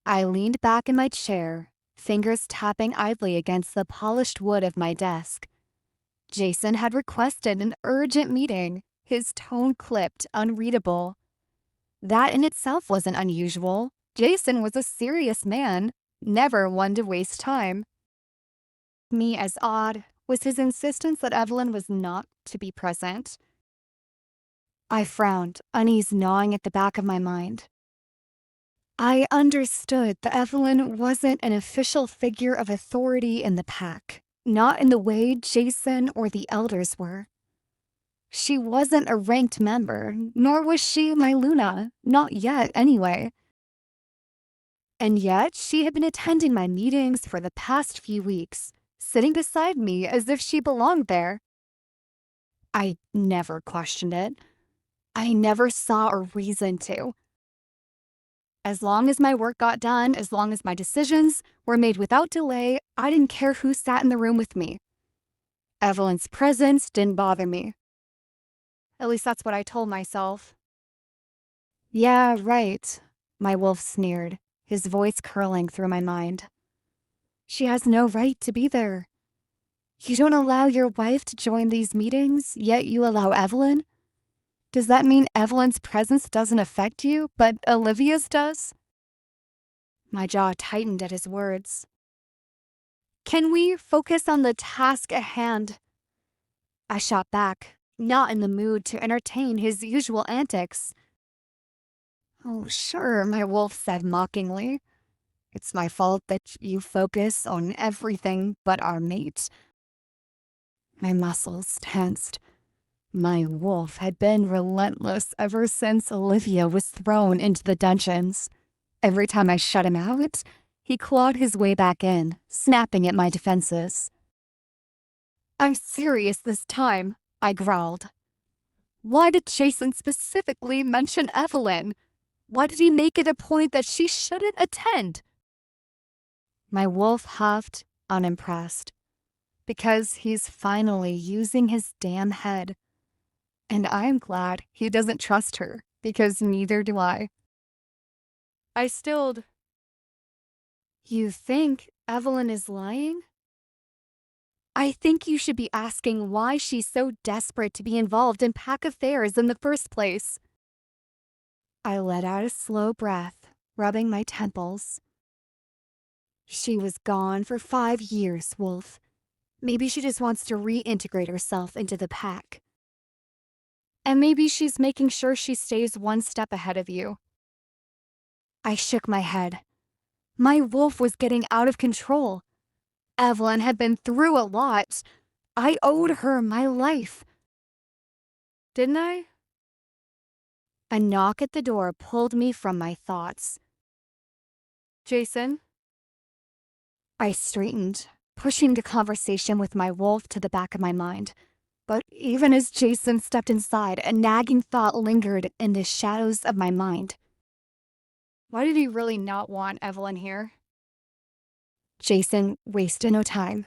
I leaned back in my chair, fingers tapping idly against the polished wood of my desk. Jason had requested an urgent meeting, his tone clipped, unreadable. That in itself wasn't unusual. Jason was a serious man, never one to waste time. Me as odd was his insistence that Evelyn was not to be present. I frowned, unease gnawing at the back of my mind. I understood that Evelyn wasn't an official figure of authority in the pack, not in the way Jason or the elders were. She wasn't a ranked member, nor was she my Luna, not yet anyway. And yet she had been attending my meetings for the past few weeks, sitting beside me as if she belonged there. I never questioned it. I never saw a reason to. As long as my work got done, as long as my decisions were made without delay, I didn't care who sat in the room with me. Evelyn's presence didn't bother me. At least that's what I told myself. Yeah, right, my wolf sneered, his voice curling through my mind. She has no right to be there. You don't allow your wife to join these meetings, yet you allow Evelyn? Does that mean Evelyn's presence doesn't affect you, but Olivia's does? My jaw tightened at his words. Can we focus on the task at hand? I shot back, not in the mood to entertain his usual antics. Oh, sure, my wolf said mockingly. It's my fault that you focus on everything but our mate. My muscles tensed. My wolf had been relentless ever since Olivia was thrown into the dungeons. Every time I shut him out, he clawed his way back in, snapping at my defenses. I'm serious this time, I growled. Why did Jason specifically mention Evelyn? Why did he make it a point that she shouldn't attend? My wolf huffed, unimpressed. Because he's finally using his damn head. And I'm glad he doesn't trust her, because neither do I. I stilled. You think Evelyn is lying? I think you should be asking why she's so desperate to be involved in pack affairs in the first place. I let out a slow breath, rubbing my temples. She was gone for 5 years, Wolf. Maybe she just wants to reintegrate herself into the pack. And maybe she's making sure she stays one step ahead of you. I shook my head. My wolf was getting out of control. Evelyn had been through a lot. I owed her my life. Didn't I? A knock at the door pulled me from my thoughts. Jason? I straightened, pushing the conversation with my wolf to the back of my mind. But even as Jason stepped inside, a nagging thought lingered in the shadows of my mind. Why did he really not want Evelyn here? Jason wasted no time.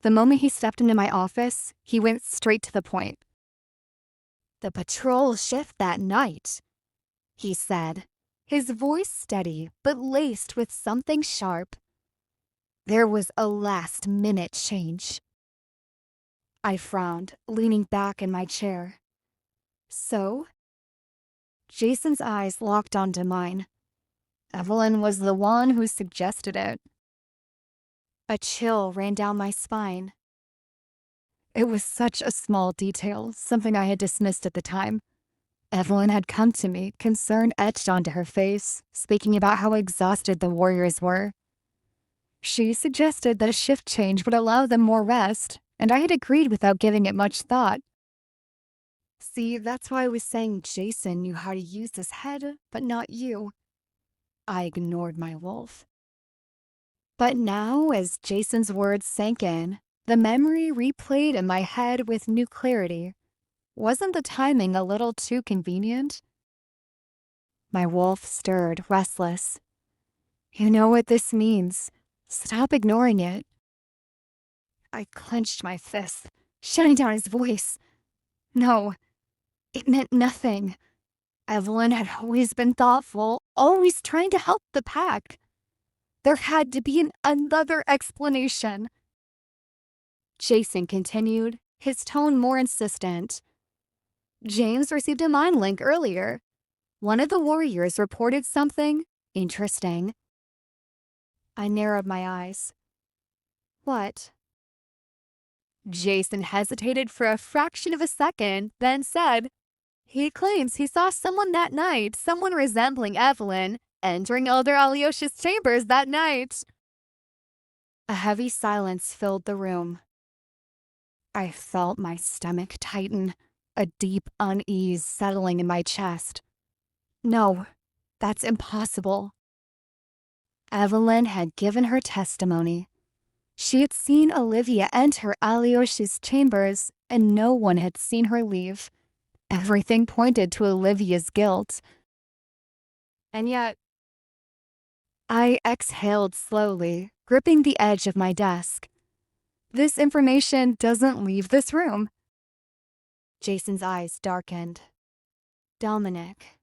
The moment he stepped into my office, he went straight to the point. The patrol shift that night, he said, his voice steady but laced with something sharp. There was a last-minute change. I frowned, leaning back in my chair. So? Jason's eyes locked onto mine. Evelyn was the one who suggested it. A chill ran down my spine. It was such a small detail, something I had dismissed at the time. Evelyn had come to me, concern etched onto her face, speaking about how exhausted the warriors were. She suggested that a shift change would allow them more rest, and I had agreed without giving it much thought. See, that's why I was saying Jason knew how to use his head, but not you. I ignored my wolf. But now, as Jason's words sank in, the memory replayed in my head with new clarity. Wasn't the timing a little too convenient? My wolf stirred, restless. You know what this means. Stop ignoring it. I clenched my fist, shutting down his voice. No, it meant nothing. Evelyn had always been thoughtful, always trying to help the pack. There had to be another explanation. Jason continued, his tone more insistent. James received a mind link earlier. One of the warriors reported something interesting. I narrowed my eyes. What? Jason hesitated for a fraction of a second, then said, he claims he saw someone that night, someone resembling Evelyn, entering Elder Alyosha's chambers that night. A heavy silence filled the room. I felt my stomach tighten, a deep unease settling in my chest. No, that's impossible. Evelyn had given her testimony. She had seen Olivia enter Alyosha's chambers, and no one had seen her leave. Everything pointed to Olivia's guilt. And yet, I exhaled slowly, gripping the edge of my desk. This information doesn't leave this room. Jason's eyes darkened. Dominic.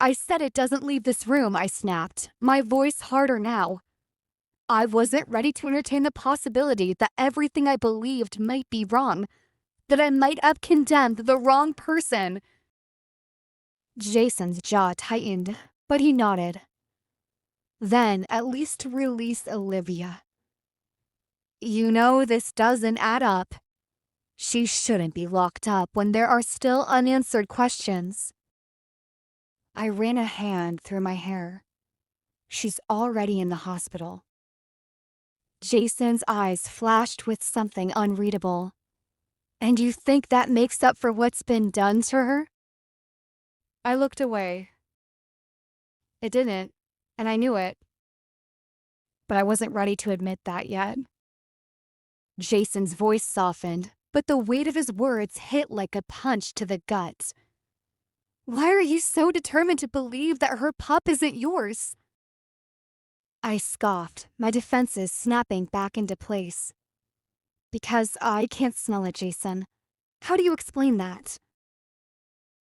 I said it doesn't leave this room, I snapped, my voice harder now. I wasn't ready to entertain the possibility that everything I believed might be wrong, that I might have condemned the wrong person. Jason's jaw tightened, but he nodded. Then at least release Olivia. You know this doesn't add up. She shouldn't be locked up when there are still unanswered questions. I ran a hand through my hair. She's already in the hospital. Jason's eyes flashed with something unreadable. And you think that makes up for what's been done to her? I looked away. It didn't, and I knew it. But I wasn't ready to admit that yet. Jason's voice softened, but the weight of his words hit like a punch to the gut. Why are you so determined to believe that her pup isn't yours? I scoffed, my defenses snapping back into place. Because I can't smell it, Jason. How do you explain that?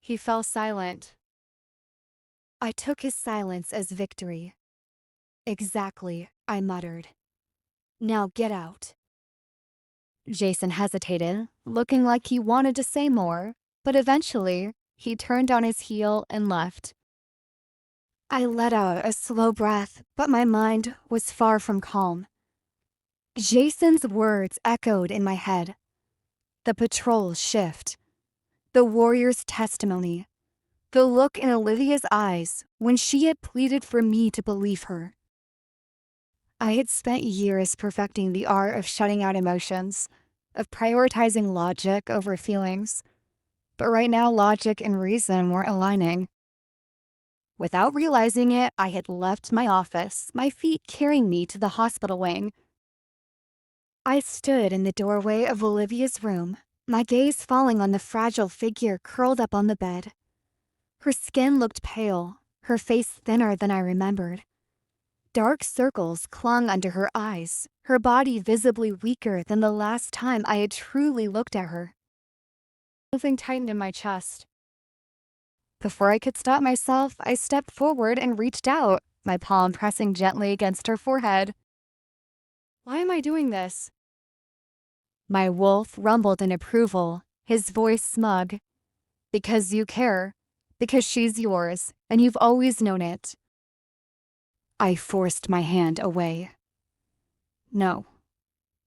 He fell silent. I took his silence as victory. Exactly, I muttered. Now get out. Jason hesitated, looking like he wanted to say more, but eventually, he turned on his heel and left. I let out a slow breath, but my mind was far from calm. Jason's words echoed in my head. The patrol's shift. The warrior's testimony. The look in Olivia's eyes when she had pleaded for me to believe her. I had spent years perfecting the art of shutting out emotions, of prioritizing logic over feelings. But right now, logic and reason weren't aligning. Without realizing it, I had left my office, my feet carrying me to the hospital wing. I stood in the doorway of Olivia's room, my gaze falling on the fragile figure curled up on the bed. Her skin looked pale, her face thinner than I remembered. Dark circles clung under her eyes, her body visibly weaker than the last time I had truly looked at her. Something tightened in my chest. Before I could stop myself, I stepped forward and reached out, my palm pressing gently against her forehead. Why am I doing this? My wolf rumbled in approval, his voice smug. Because you care. Because she's yours, and you've always known it. I forced my hand away. No,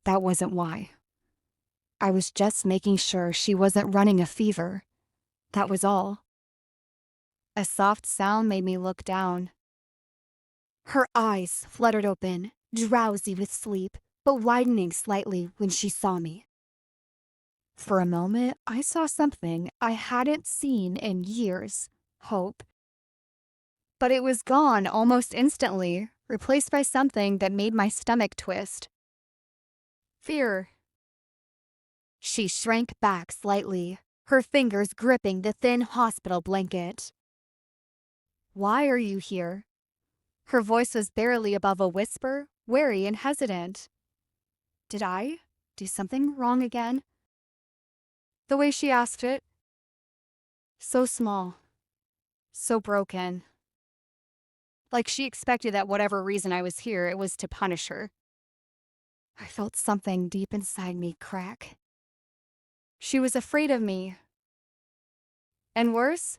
that wasn't why. I was just making sure she wasn't running a fever. That was all. A soft sound made me look down. Her eyes fluttered open, drowsy with sleep, but widening slightly when she saw me. For a moment, I saw something I hadn't seen in years. Hope. But it was gone almost instantly, replaced by something that made my stomach twist. Fear. She shrank back slightly, her fingers gripping the thin hospital blanket. Why are you here? Her voice was barely above a whisper, wary and hesitant. Did I do something wrong again? The way she asked it. So small. So broken. like she expected that whatever reason I was here, it was to punish her. I felt something deep inside me crack. She was afraid of me. And worse,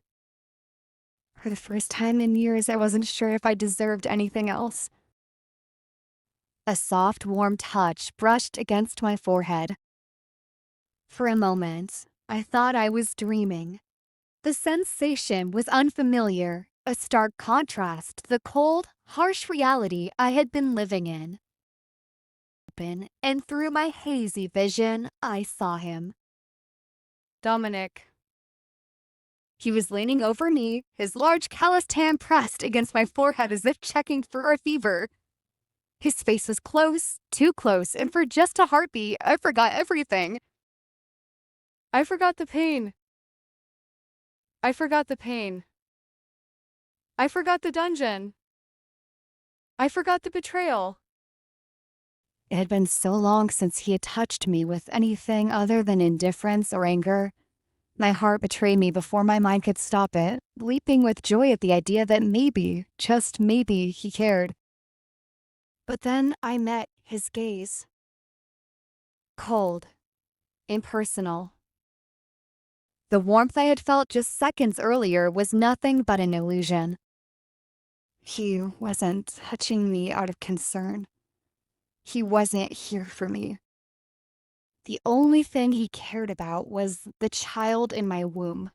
for the first time in years, I wasn't sure if I deserved anything else. A soft, warm touch brushed against my forehead. For a moment, I thought I was dreaming. The sensation was unfamiliar, a stark contrast to the cold, harsh reality I had been living in. And through my hazy vision, I saw him. Dominic. He was leaning over me, his large calloused hand pressed against my forehead as if checking for a fever. His face was close, too close, and for just a heartbeat, I forgot everything. I forgot the pain. I forgot the pain. I forgot the dungeon. I forgot the betrayal. It had been so long since he had touched me with anything other than indifference or anger. My heart betrayed me before my mind could stop it, leaping with joy at the idea that maybe, just maybe, he cared. But then I met his gaze. Cold. Impersonal. The warmth I had felt just seconds earlier was nothing but an illusion. He wasn't touching me out of concern. He wasn't here for me. The only thing he cared about was the child in my womb.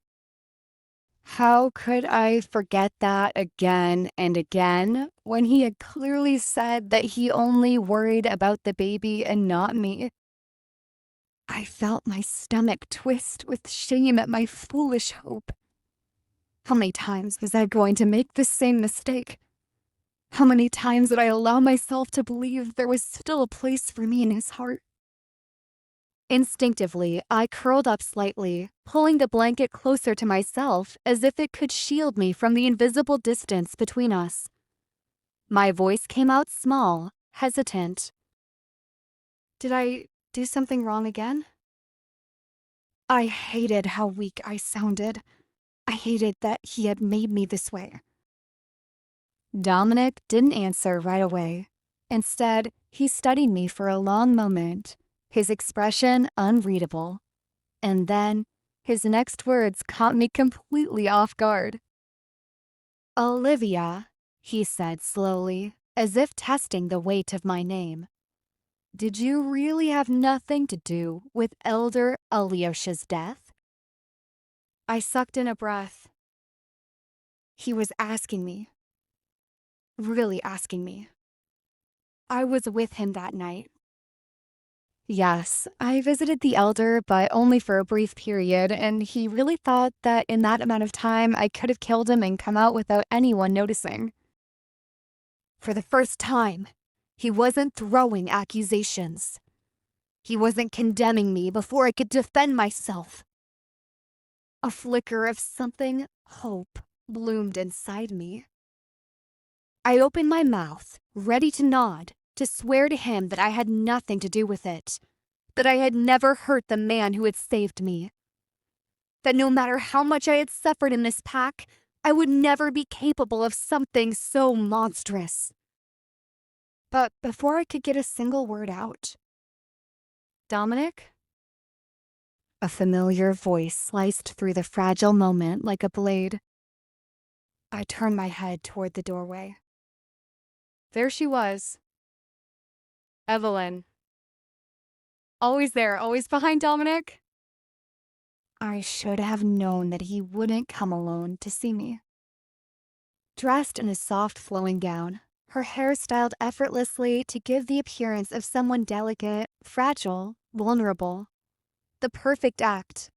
How could I forget that again and again when he had clearly said that he only worried about the baby and not me? I felt my stomach twist with shame at my foolish hope. How many times was I going to make the same mistake? How many times did I allow myself to believe there was still a place for me in his heart? Instinctively, I curled up slightly, pulling the blanket closer to myself as if it could shield me from the invisible distance between us. My voice came out small, hesitant. Did I do something wrong again? I hated how weak I sounded. I hated that he had made me this way. Dominic didn't answer right away. Instead, he studied me for a long moment, his expression unreadable. And then, his next words caught me completely off guard. Olivia, he said slowly, as if testing the weight of my name. Did you really have nothing to do with Elder Alyosha's death? I sucked in a breath. He was asking me. Really asking me. I was with him that night. Yes, I visited the elder, but only for a brief period, and he really thought that in that amount of time I could have killed him and come out without anyone noticing. For the first time, he wasn't throwing accusations. He wasn't condemning me before I could defend myself. A flicker of something hope bloomed inside me. I opened my mouth, ready to nod, to swear to him that I had nothing to do with it, that I had never hurt the man who had saved me, that no matter how much I had suffered in this pack, I would never be capable of something so monstrous. But before I could get a single word out, Dominic? A familiar voice sliced through the fragile moment like a blade. I turned my head toward the doorway. There she was. Evelyn. Always there, always behind Dominic. I should have known that he wouldn't come alone to see me. Dressed in a soft flowing gown, her hair styled effortlessly to give the appearance of someone delicate, fragile, vulnerable. The perfect act.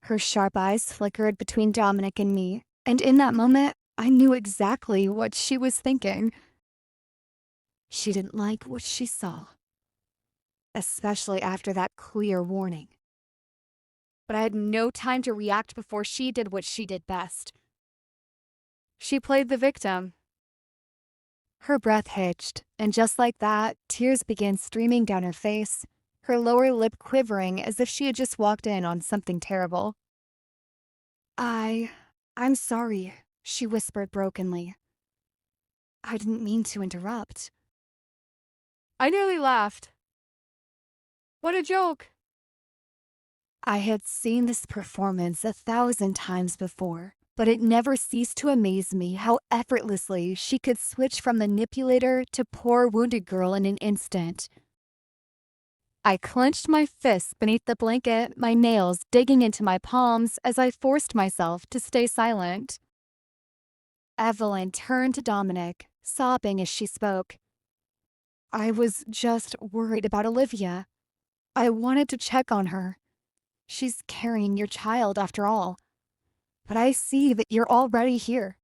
Her sharp eyes flickered between Dominic and me, and in that moment, I knew exactly what she was thinking. She didn't like what she saw, especially after that clear warning. But I had no time to react before she did what she did best. She played the victim. Her breath hitched, and just like that, tears began streaming down her face, her lower lip quivering as if she had just walked in on something terrible. I'm sorry, she whispered brokenly. I didn't mean to interrupt. I nearly laughed. What a joke! I had seen this performance 1,000 times before, but it never ceased to amaze me how effortlessly she could switch from manipulator to poor wounded girl in an instant. I clenched my fists beneath the blanket, my nails digging into my palms as I forced myself to stay silent. Evelyn turned to Dominic, sobbing as she spoke. I was just worried about Olivia. I wanted to check on her. She's carrying your child after all. But I see that you're already here.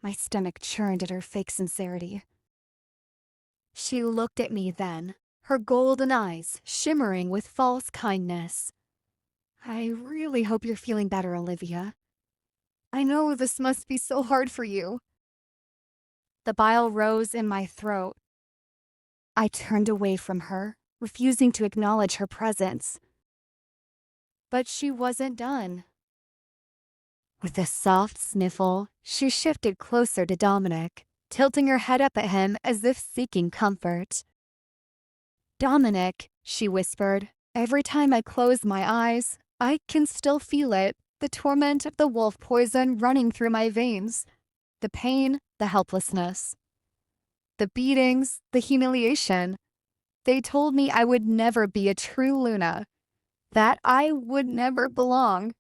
My stomach churned at her fake sincerity. She looked at me then, her golden eyes shimmering with false kindness. I really hope you're feeling better, Olivia. I know this must be so hard for you. The bile rose in my throat. I turned away from her, refusing to acknowledge her presence. But she wasn't done. With a soft sniffle, she shifted closer to Dominic, tilting her head up at him as if seeking comfort. Dominic, she whispered, every time I close my eyes, I can still feel it, the torment of the wolf poison running through my veins, the pain, the helplessness, the beatings, the humiliation. They told me I would never be a true Luna, that I would never belong.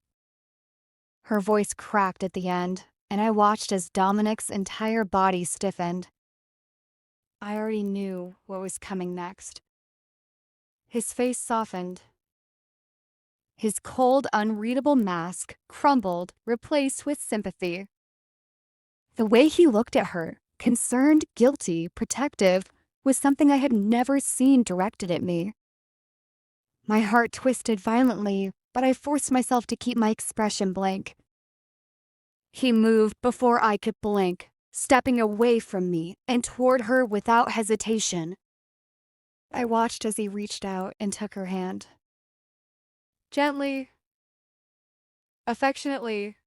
Her voice cracked at the end, and I watched as Dominic's entire body stiffened. I already knew what was coming next. His face softened. His cold, unreadable mask crumbled, replaced with sympathy. The way he looked at her, concerned, guilty, protective, was something I had never seen directed at me. My heart twisted violently, but I forced myself to keep my expression blank. He moved before I could blink, stepping away from me and toward her without hesitation. I watched as he reached out and took her hand. Gently, affectionately,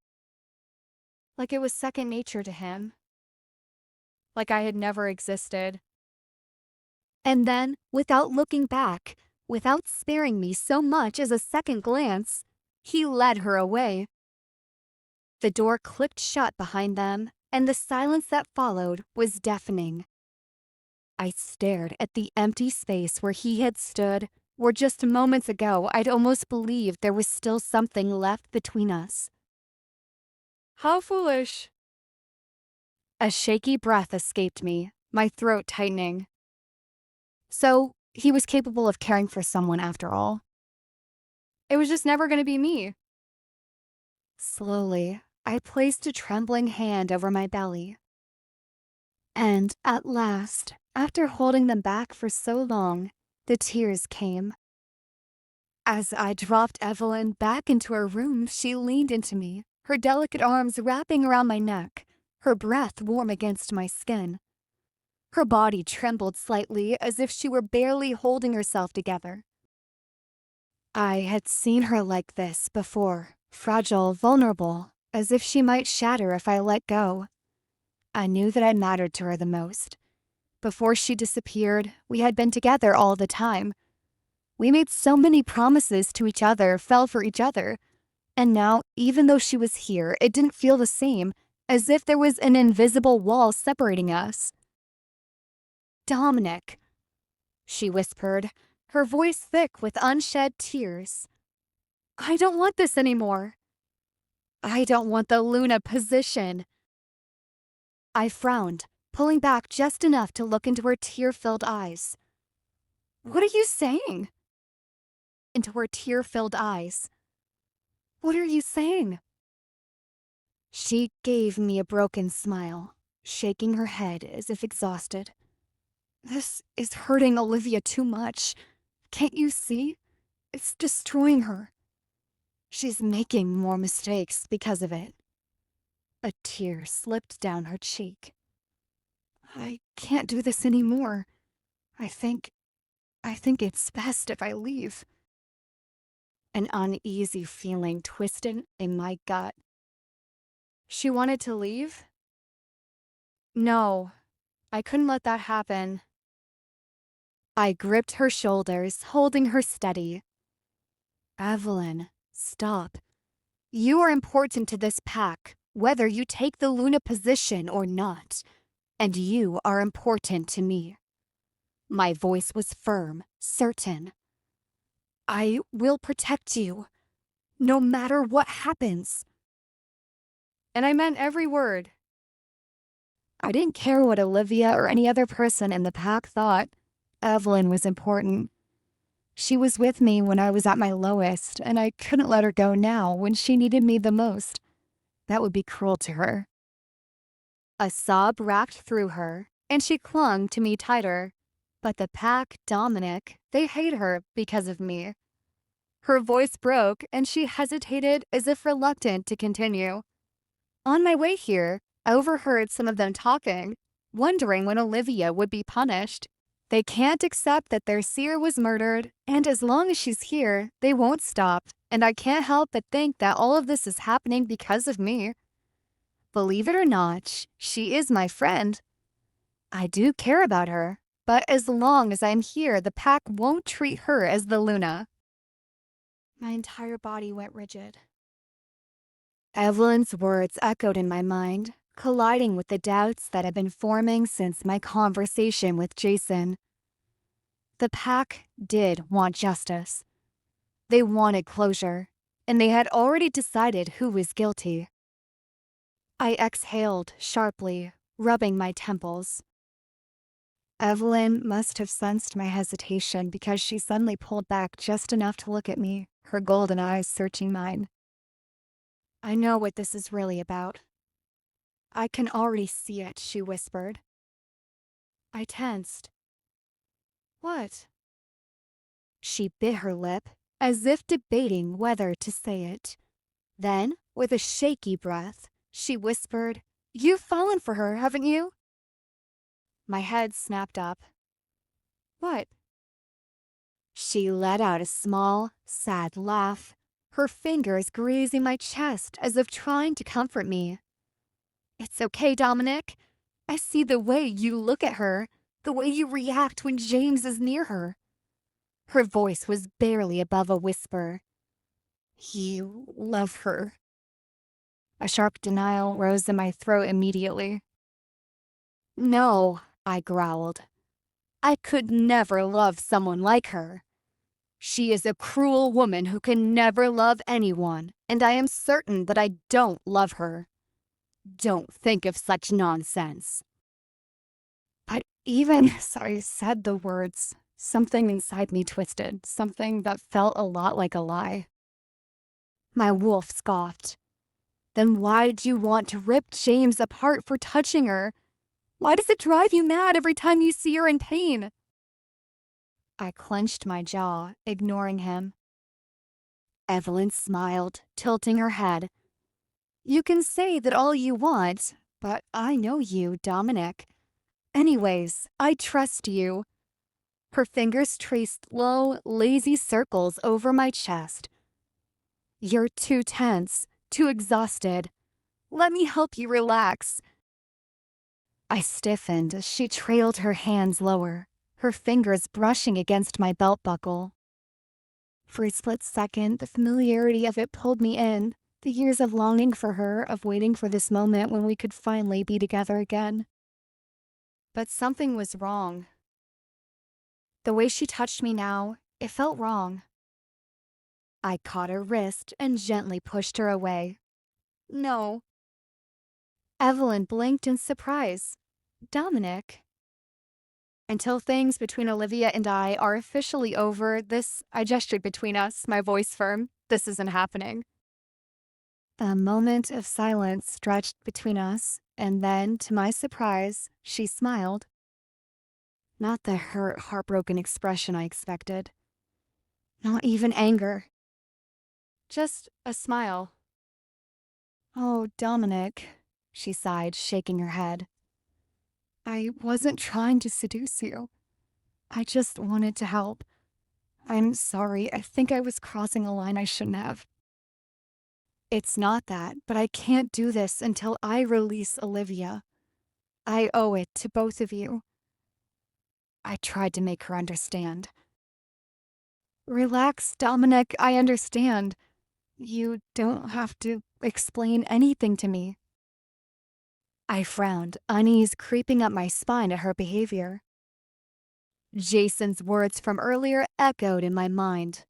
Like it was second nature to him. like I had never existed. And then, without looking back, without sparing me so much as a second glance, he led her away. The door clicked shut behind them, and the silence that followed was deafening. I stared at the empty space where he had stood, where just moments ago I'd almost believed there was still something left between us. How foolish! A shaky breath escaped me, my throat tightening. So, he was capable of caring for someone after all. It was just never going to be me. Slowly, I placed a trembling hand over my belly. And at last, after holding them back for so long, the tears came. As I dropped Evelyn back into her room, she leaned into me, her delicate arms wrapping around my neck, her breath warm against my skin. Her body trembled slightly as if she were barely holding herself together. I had seen her like this before, fragile, vulnerable, as if she might shatter if I let go. I knew that I mattered to her the most. Before she disappeared, we had been together all the time. We made so many promises to each other, fell for each other. And now, even though she was here, it didn't feel the same, as if there was an invisible wall separating us. Dominic, she whispered, her voice thick with unshed tears. I don't want this anymore. I don't want the Luna position. I frowned, pulling back just enough to look into her tear-filled eyes. What are you saying? Into her tear-filled eyes. What are you saying? She gave me a broken smile, shaking her head as if exhausted. This is hurting Olivia too much. Can't you see? It's destroying her. She's making more mistakes because of it. A tear slipped down her cheek. I can't do this anymore. I think it's best if I leave. An uneasy feeling twisted in my gut. She wanted to leave? No, I couldn't let that happen. I gripped her shoulders, holding her steady. Evelyn, stop. You are important to this pack, whether you take the Luna position or not. And you are important to me. My voice was firm, certain. I will protect you, no matter what happens. And I meant every word. I didn't care what Olivia or any other person in the pack thought. Evelyn was important. She was with me when I was at my lowest, and I couldn't let her go now when she needed me the most. That would be cruel to her. A sob racked through her, and she clung to me tighter. But the pack, Dominic, they hate her because of me. Her voice broke, and she hesitated as if reluctant to continue. On my way here, I overheard some of them talking, wondering when Olivia would be punished. They can't accept that their seer was murdered, and as long as she's here, they won't stop, and I can't help but think that all of this is happening because of me. Believe it or not, she is my friend. I do care about her, but as long as I'm here, the pack won't treat her as the Luna. My entire body went rigid. Evelyn's words echoed in my mind, colliding with the doubts that had been forming since my conversation with Jason. The pack did want justice. They wanted closure, and they had already decided who was guilty. I exhaled sharply, rubbing my temples. Evelyn must have sensed my hesitation because she suddenly pulled back just enough to look at me, her golden eyes searching mine. I know what this is really about. I can already see it, she whispered. I tensed. What? She bit her lip, as if debating whether to say it. Then, with a shaky breath, she whispered, You've fallen for her, haven't you? My head snapped up. What? She let out a small, sad laugh, her fingers grazing my chest as if trying to comfort me. It's okay, Dominic. I see the way you look at her, the way you react when James is near her. Her voice was barely above a whisper. You love her. A sharp denial rose in my throat immediately. No, I growled. I could never love someone like her. She is a cruel woman who can never love anyone, and I am certain that I don't love her. Don't think of such nonsense. But even as I said the words, something inside me twisted, something that felt a lot like a lie. My wolf scoffed. Then why did you want to rip James apart for touching her? Why does it drive you mad every time you see her in pain? I clenched my jaw, ignoring him. Evelyn smiled, tilting her head. You can say that all you want, but I know you, Dominic. Anyways, I trust you. Her fingers traced low, lazy circles over my chest. You're too tense, too exhausted. Let me help you relax. I stiffened as she trailed her hands lower, her fingers brushing against my belt buckle. For a split second, the familiarity of it pulled me in, the years of longing for her, of waiting for this moment when we could finally be together again. But something was wrong. The way she touched me now, it felt wrong. I caught her wrist and gently pushed her away. No. Evelyn blinked in surprise. Dominic. Until things between Olivia and I are officially over, I gestured between us, my voice firm. This isn't happening. A moment of silence stretched between us, and then, to my surprise, she smiled. Not the hurt, heartbroken expression I expected. Not even anger. Just a smile. Oh, Dominic, she sighed, shaking her head. I wasn't trying to seduce you. I just wanted to help. I'm sorry, I think I was crossing a line I shouldn't have. It's not that, but I can't do this until I release Olivia. I owe it to both of you. I tried to make her understand. Relax, Dominic, I understand. You don't have to explain anything to me. I frowned, unease creeping up my spine at her behavior. Jason's words from earlier echoed in my mind.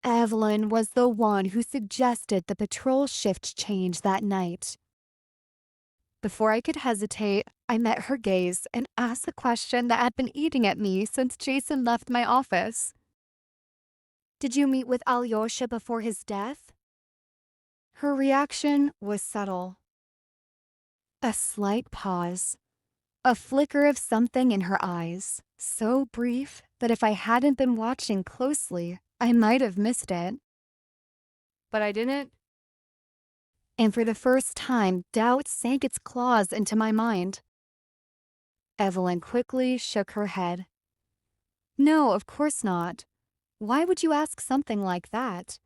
Evelyn was the one who suggested the patrol shift change that night. Before I could hesitate, I met her gaze and asked the question that had been eating at me since Jason left my office. Did you meet with Alyosha before his death? Her reaction was subtle. A slight pause, a flicker of something in her eyes, so brief that if I hadn't been watching closely, I might have missed it. But I didn't. And for the first time, doubt sank its claws into my mind. Evelyn quickly shook her head. No, of course not. Why would you ask something like that?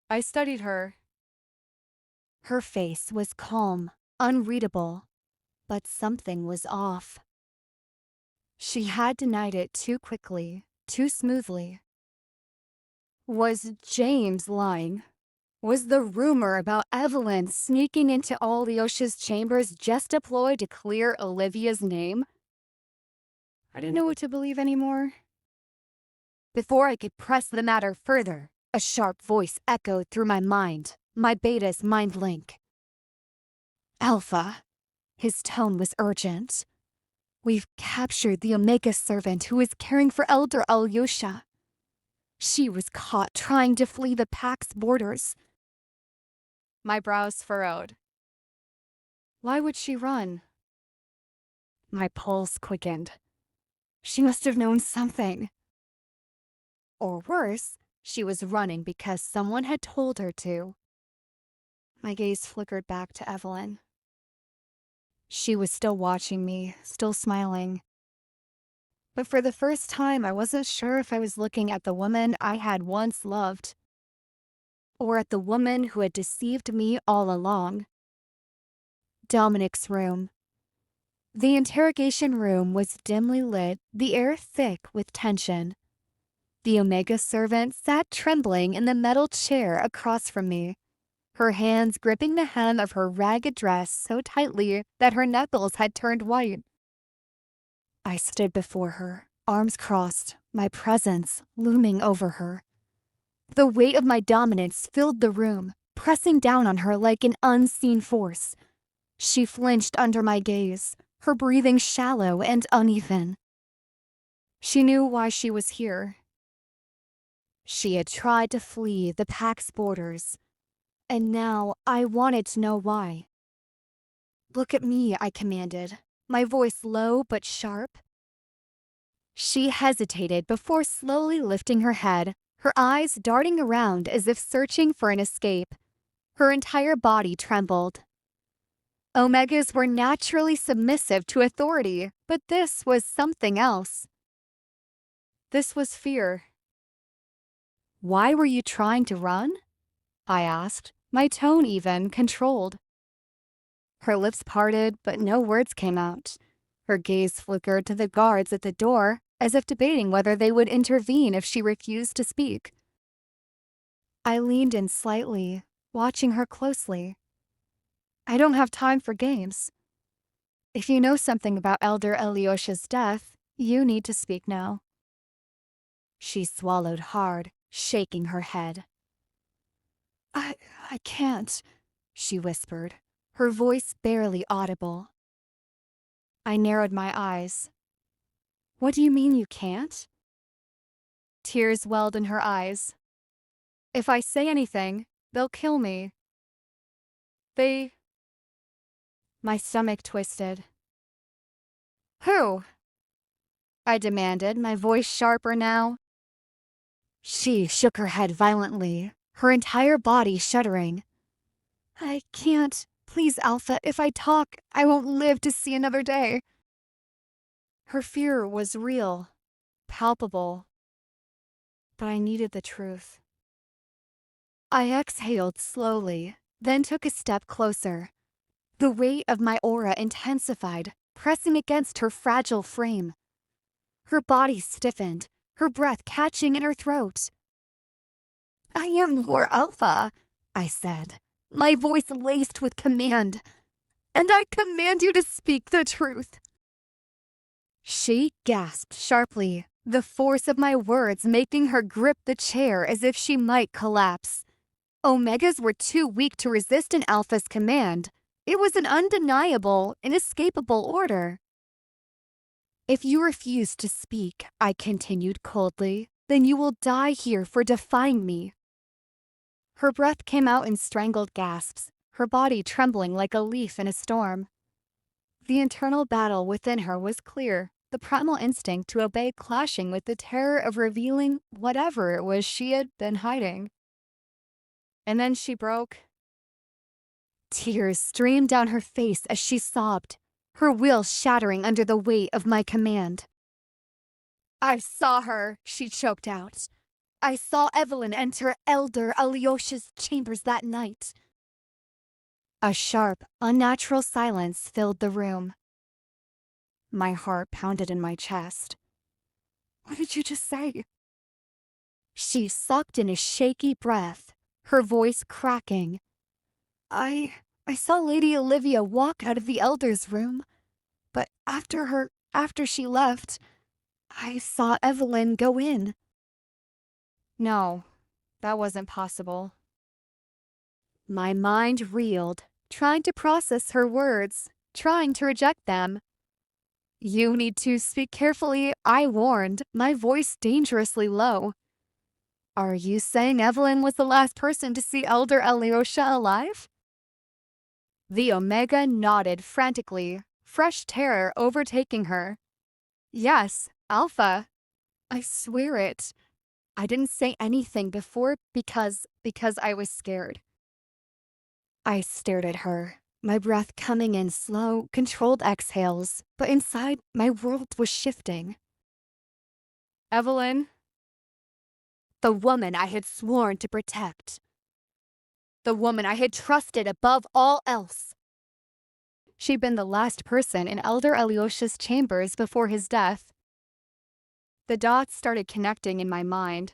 I studied her. Her face was calm, unreadable, but something was off. She had denied it too quickly, too smoothly. Was James lying? Was the rumor about Evelyn sneaking into Alyosha's chambers just a ploy to clear Olivia's name? I didn't know what to believe anymore. Before I could press the matter further, a sharp voice echoed through my mind, my beta's mind link. Alpha. His tone was urgent. We've captured the Omega servant who is caring for Elder Alyosha. She was caught trying to flee the Pack's borders. My brows furrowed. Why would she run? My pulse quickened. She must have known something. Or worse, she was running because someone had told her to. My gaze flickered back to Evelyn. She was still watching me, still smiling. But for the first time, I wasn't sure if I was looking at the woman I had once loved, or at the woman who had deceived me all along. Dominic's room. The interrogation room was dimly lit, the air thick with tension. The Omega servant sat trembling in the metal chair across from me, her hands gripping the hem of her ragged dress so tightly that her knuckles had turned white. I stood before her, arms crossed, my presence looming over her. The weight of my dominance filled the room, pressing down on her like an unseen force. She flinched under my gaze, her breathing shallow and uneven. She knew why she was here. She had tried to flee the Pack's borders, and now I wanted to know why. Look at me, I commanded, my voice low but sharp. She hesitated before slowly lifting her head, her eyes darting around as if searching for an escape. Her entire body trembled. Omegas were naturally submissive to authority, but this was something else. This was fear. Why were you trying to run? I asked, my tone even controlled. Her lips parted, but no words came out. Her gaze flickered to the guards at the door, as if debating whether they would intervene if she refused to speak. I leaned in slightly, watching her closely. I don't have time for games. If you know something about Elder Alyosha's death, you need to speak now. She swallowed hard, shaking her head. I can't, she whispered, her voice barely audible. I narrowed my eyes. What do you mean you can't? Tears welled in her eyes. If I say anything, they'll kill me. My stomach twisted. Who? I demanded, my voice sharper now. She shook her head violently, her entire body shuddering. I can't. Please, Alpha, if I talk, I won't live to see another day. Her fear was real, palpable. But I needed the truth. I exhaled slowly, then took a step closer. The weight of my aura intensified, pressing against her fragile frame. Her body stiffened, her breath catching in her throat. "I am your alpha," I said, my voice laced with command. "And I command you to speak the truth." She gasped sharply, the force of my words making her grip the chair as if she might collapse. Omegas were too weak to resist an alpha's command. It was an undeniable, inescapable order. "If you refuse to speak," I continued coldly, "then you will die here for defying me." Her breath came out in strangled gasps, her body trembling like a leaf in a storm. The internal battle within her was clear, the primal instinct to obey clashing with the terror of revealing whatever it was she had been hiding. And then she broke. Tears streamed down her face as she sobbed, her will shattering under the weight of my command. "I saw her," she choked out. "I saw Evelyn enter Elder Alyosha's chambers that night." A sharp, unnatural silence filled the room. My heart pounded in my chest. "What did you just say?" She sucked in a shaky breath, her voice cracking. I saw Lady Olivia walk out of the Elder's room, but after she left, I saw Evelyn go in." No, that wasn't possible. My mind reeled, trying to process her words, trying to reject them. "You need to speak carefully," I warned, my voice dangerously low. "Are you saying Evelyn was the last person to see Elder Alyosha alive?" The Omega nodded frantically, fresh terror overtaking her. "Yes, Alpha. I swear it. I didn't say anything before because I was scared." I stared at her, my breath coming in slow, controlled exhales, but inside my world was shifting. "Evelyn." The woman I had sworn to protect. The woman I had trusted above all else. She'd been the last person in Elder Alyosha's chambers before his death. The dots started connecting in my mind.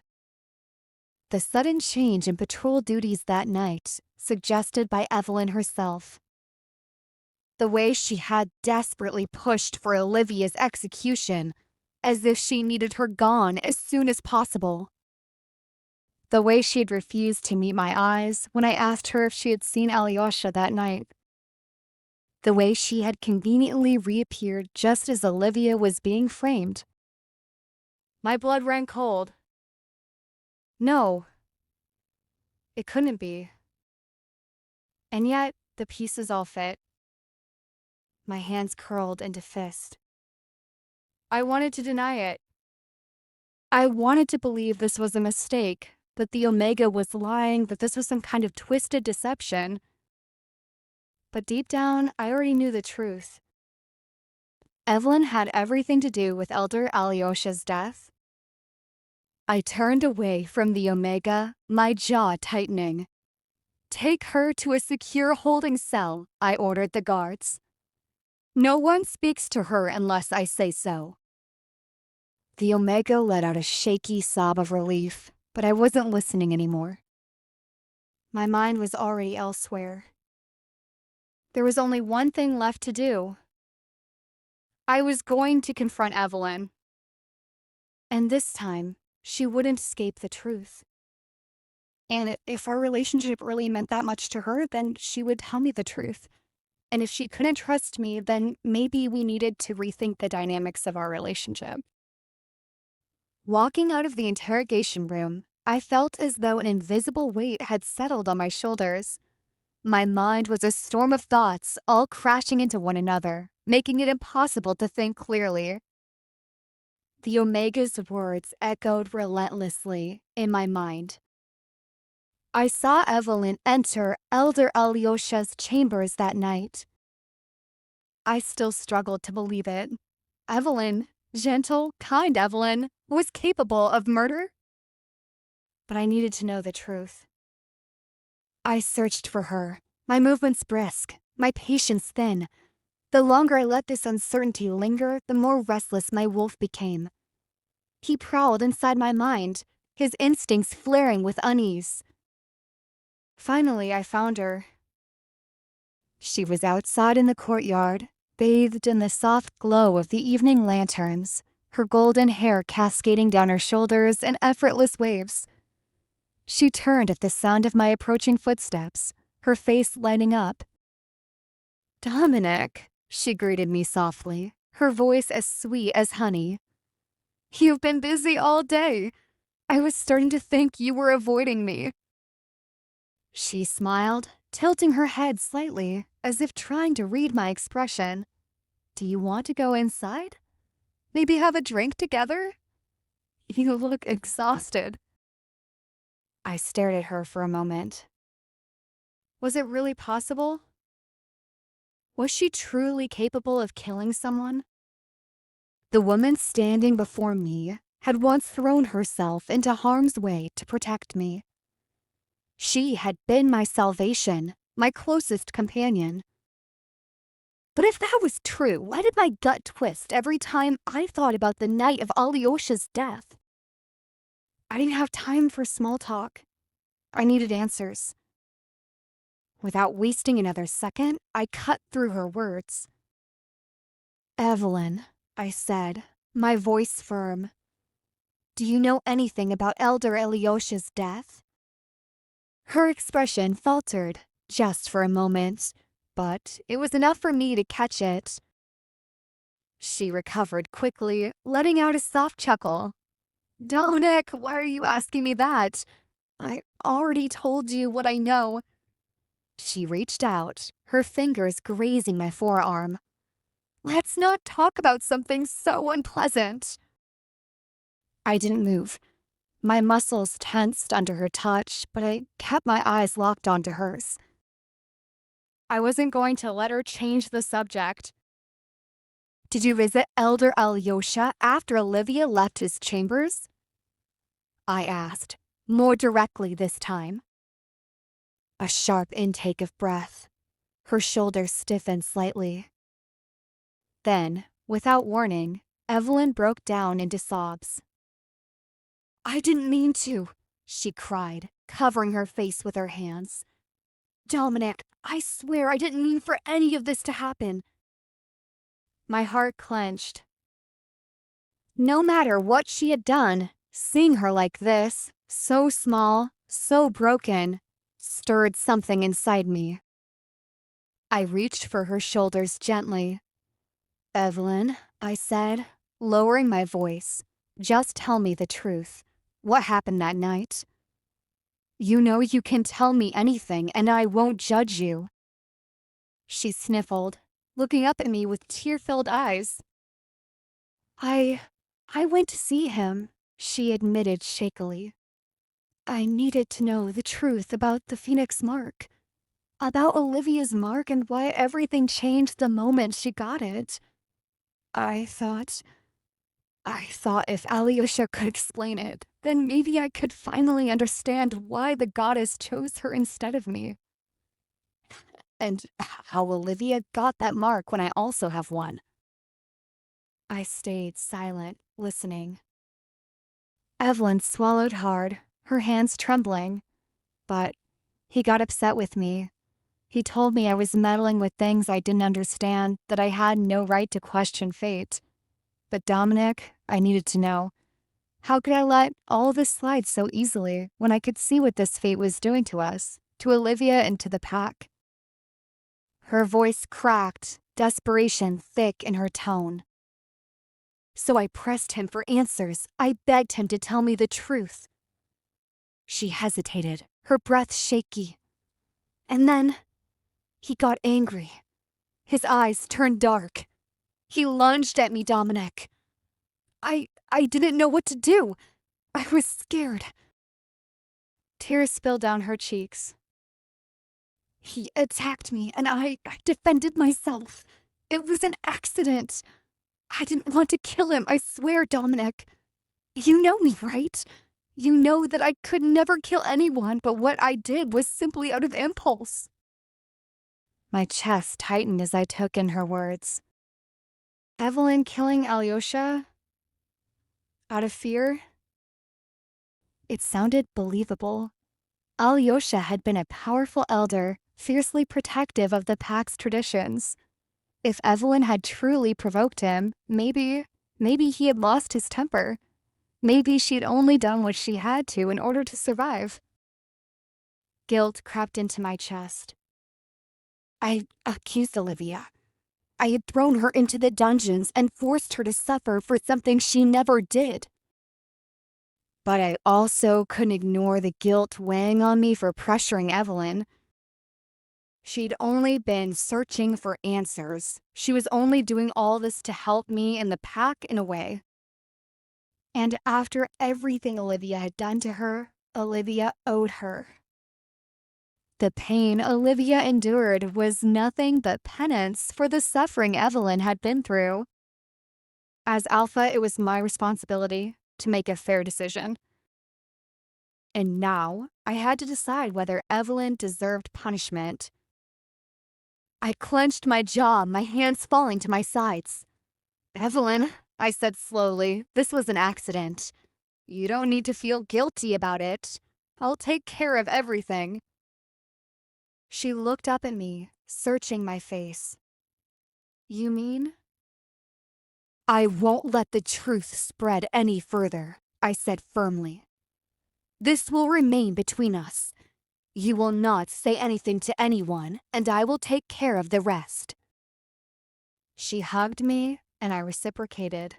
The sudden change in patrol duties that night, suggested by Evelyn herself. The way she had desperately pushed for Olivia's execution, as if she needed her gone as soon as possible. The way she'd refused to meet my eyes when I asked her if she had seen Alyosha that night. The way she had conveniently reappeared just as Olivia was being framed. My blood ran cold. No, it couldn't be. And yet, the pieces all fit. My hands curled into fist. I wanted to deny it. I wanted to believe this was a mistake, that the Omega was lying, that this was some kind of twisted deception. But deep down, I already knew the truth. Evelyn had everything to do with Elder Alyosha's death. I turned away from the Omega, my jaw tightening. "Take her to a secure holding cell," I ordered the guards. "No one speaks to her unless I say so." The Omega let out a shaky sob of relief, but I wasn't listening anymore. My mind was already elsewhere. There was only one thing left to do. I was going to confront Evelyn. And this time, she wouldn't escape the truth. And if our relationship really meant that much to her, then she would tell me the truth. And if she couldn't trust me, then maybe we needed to rethink the dynamics of our relationship. Walking out of the interrogation room, I felt as though an invisible weight had settled on my shoulders. My mind was a storm of thoughts, all crashing into one another, making it impossible to think clearly. The Omega's words echoed relentlessly in my mind. I saw Evelyn enter Elder Alyosha's chambers that night. I still struggled to believe it. Evelyn, gentle, kind Evelyn, was capable of murder? But I needed to know the truth. I searched for her, my movements brisk, my patience thin. The longer I let this uncertainty linger, the more restless my wolf became. He prowled inside my mind, his instincts flaring with unease. Finally, I found her. She was outside in the courtyard, bathed in the soft glow of the evening lanterns, her golden hair cascading down her shoulders in effortless waves. She turned at the sound of my approaching footsteps, her face lighting up. "Dominic," she greeted me softly, her voice as sweet as honey. "You've been busy all day. I was starting to think you were avoiding me." She smiled, tilting her head slightly, as if trying to read my expression. "Do you want to go inside? Maybe have a drink together? You look exhausted." I stared at her for a moment. Was it really possible? Was she truly capable of killing someone? The woman standing before me had once thrown herself into harm's way to protect me. She had been my salvation, my closest companion. But if that was true, why did my gut twist every time I thought about the night of Alyosha's death? I didn't have time for small talk. I needed answers. Without wasting another second, I cut through her words. "Evelyn," I said, my voice firm. "Do you know anything about Elder Alyosha's death?" Her expression faltered, just for a moment, but it was enough for me to catch it. She recovered quickly, letting out a soft chuckle. "Dominic, why are you asking me that? I already told you what I know." She reached out, her fingers grazing my forearm. "Let's not talk about something so unpleasant." I didn't move. My muscles tensed under her touch, but I kept my eyes locked onto hers. I wasn't going to let her change the subject. "Did you visit Elder Alyosha after Olivia left his chambers?" I asked, more directly this time. A sharp intake of breath. Her shoulders stiffened slightly. Then, without warning, Evelyn broke down into sobs. "I didn't mean to," she cried, covering her face with her hands. "Dominic, I swear I didn't mean for any of this to happen." My heart clenched. No matter what she had done, seeing her like this, so small, so broken, stirred something inside me. I reached for her shoulders gently. "Evelyn," I said, lowering my voice, "just tell me the truth. What happened that night?" "You know you can tell me anything, and I won't judge you." She sniffled, looking up at me with tear-filled eyes. I went to see him," she admitted shakily. "I needed to know the truth about the Phoenix Mark. About Olivia's mark and why everything changed the moment she got it. I thought if Alyosha could explain it, then maybe I could finally understand why the goddess chose her instead of me. And how Olivia got that mark when I also have one." I stayed silent, listening. Evelyn swallowed hard, her hands trembling. But he got upset with me. He told me I was meddling with things I didn't understand, that I had no right to question fate. But Dominic, I needed to know. How could I let all this slide so easily when I could see what this fate was doing to us, to Olivia and to the pack? Her voice cracked, desperation thick in her tone. So I pressed him for answers. I begged him to tell me the truth. She hesitated, her breath shaky. And then he got angry. His eyes turned dark. He lunged at me, Dominic. I didn't know what to do. I was scared. Tears spilled down her cheeks. He attacked me, and I defended myself. It was an accident. I didn't want to kill him, I swear, Dominic. You know me, right? You know that I could never kill anyone, but what I did was simply out of impulse. My chest tightened as I took in her words. Evelyn killing Alyosha? Out of fear? It sounded believable. Alyosha had been a powerful elder, fiercely protective of the pack's traditions. If Evelyn had truly provoked him, maybe he had lost his temper. Maybe she'd only done what she had to in order to survive. Guilt crept into my chest. I accused Olivia. I had thrown her into the dungeons and forced her to suffer for something she never did. But I also couldn't ignore the guilt weighing on me for pressuring Evelyn. She'd only been searching for answers. She was only doing all this to help me and the pack in a way. And after everything Olivia had done to her, Olivia owed her. The pain Olivia endured was nothing but penance for the suffering Evelyn had been through. As Alpha, it was my responsibility to make a fair decision. And now I had to decide whether Evelyn deserved punishment. I clenched my jaw, my hands falling to my sides. "Evelyn," I said slowly, "this was an accident. You don't need to feel guilty about it. I'll take care of everything." She looked up at me, searching my face. "You mean?" "I won't let the truth spread any further," I said firmly. "This will remain between us. You will not say anything to anyone, and I will take care of the rest." She hugged me, and I reciprocated.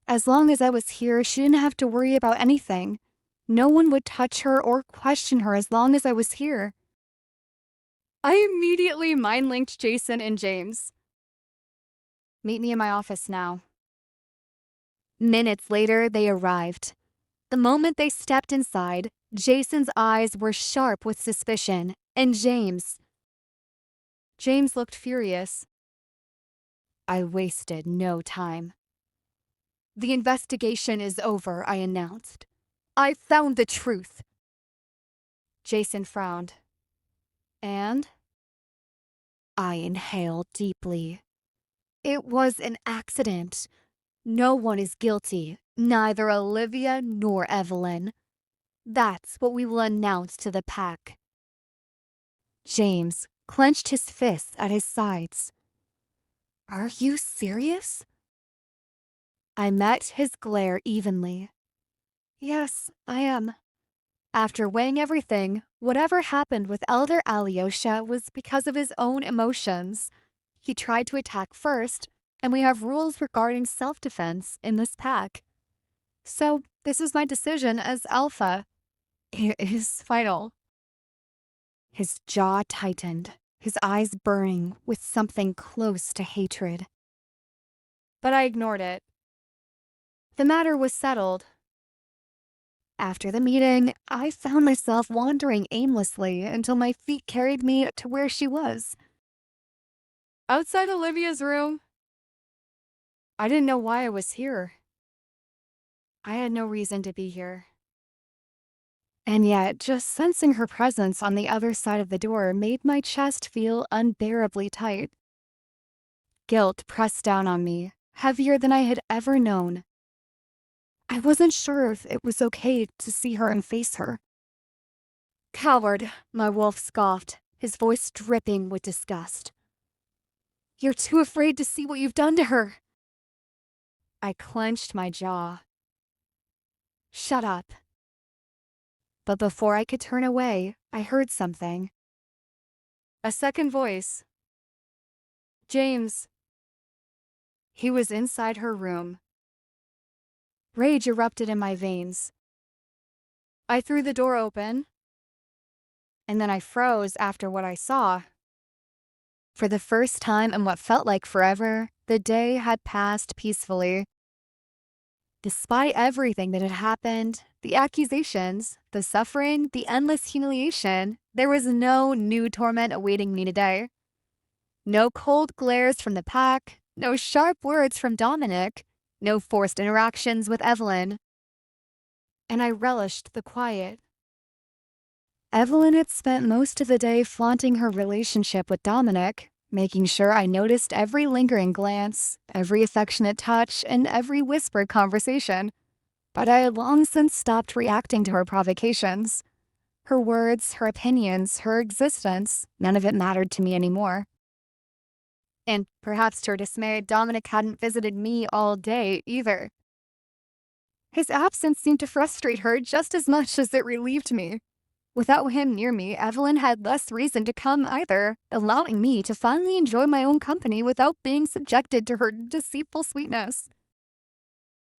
As long as I was here, she didn't have to worry about anything. No one would touch her or question her as long as I was here. I immediately mind-linked Jason and James. "Meet me in my office now." Minutes later, they arrived. The moment they stepped inside, Jason's eyes were sharp with suspicion, and James looked furious. I wasted no time. "The investigation is over," I announced. "I found the truth." Jason frowned. "And?" I inhaled deeply. "It was an accident. No one is guilty, neither Olivia nor Evelyn. That's what we will announce to the pack." James clenched his fists at his sides. "Are you serious?" I met his glare evenly. "Yes, I am." After weighing everything, whatever happened with Elder Alyosha was because of his own emotions. He tried to attack first, and we have rules regarding self-defense in this pack. So this is my decision as Alpha. It is final. His jaw tightened, his eyes burning with something close to hatred. But I ignored it. The matter was settled. After the meeting, I found myself wandering aimlessly until my feet carried me to where she was. Outside Olivia's room. I didn't know why I was here. I had no reason to be here. And yet, just sensing her presence on the other side of the door made my chest feel unbearably tight. Guilt pressed down on me, heavier than I had ever known. I wasn't sure if it was okay to see her and face her. "Coward," my wolf scoffed, his voice dripping with disgust. "You're too afraid to see what you've done to her." I clenched my jaw. "Shut up." But before I could turn away, I heard something. A second voice. "James." He was inside her room. Rage erupted in my veins. I threw the door open, and then I froze after what I saw. For the first time in what felt like forever, the day had passed peacefully. Despite everything that had happened, the accusations, the suffering, the endless humiliation, there was no new torment awaiting me today. No cold glares from the pack, no sharp words from Dominic, no forced interactions with Evelyn. And I relished the quiet. Evelyn had spent most of the day flaunting her relationship with Dominic, making sure I noticed every lingering glance, every affectionate touch, and every whispered conversation. But I had long since stopped reacting to her provocations. Her words, her opinions, her existence, none of it mattered to me anymore. And perhaps to her dismay, Dominic hadn't visited me all day either. His absence seemed to frustrate her just as much as it relieved me. Without him near me, Evelyn had less reason to come either, allowing me to finally enjoy my own company without being subjected to her deceitful sweetness.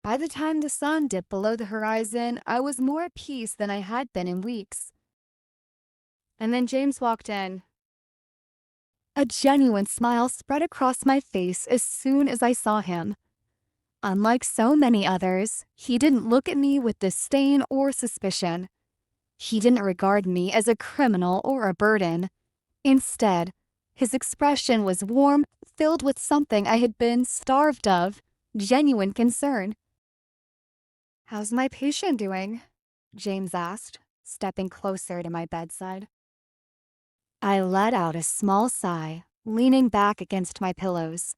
By the time the sun dipped below the horizon, I was more at peace than I had been in weeks. And then James walked in. A genuine smile spread across my face as soon as I saw him. Unlike so many others, he didn't look at me with disdain or suspicion. He didn't regard me as a criminal or a burden. Instead, his expression was warm, filled with something I had been starved of, genuine concern. "How's my patient doing?" James asked, stepping closer to my bedside. I let out a small sigh, leaning back against my pillows.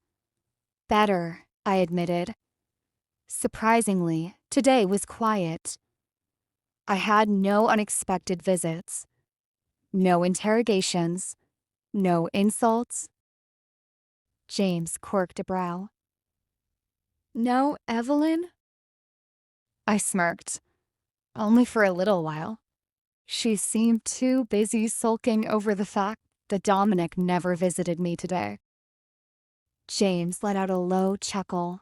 "Better," I admitted. Surprisingly, today was quiet. I had no unexpected visits, no interrogations, no insults. James quirked a brow. "No, Evelyn?" I smirked. Only for a little while. She seemed too busy sulking over the fact that Dominic never visited me today. James let out a low chuckle.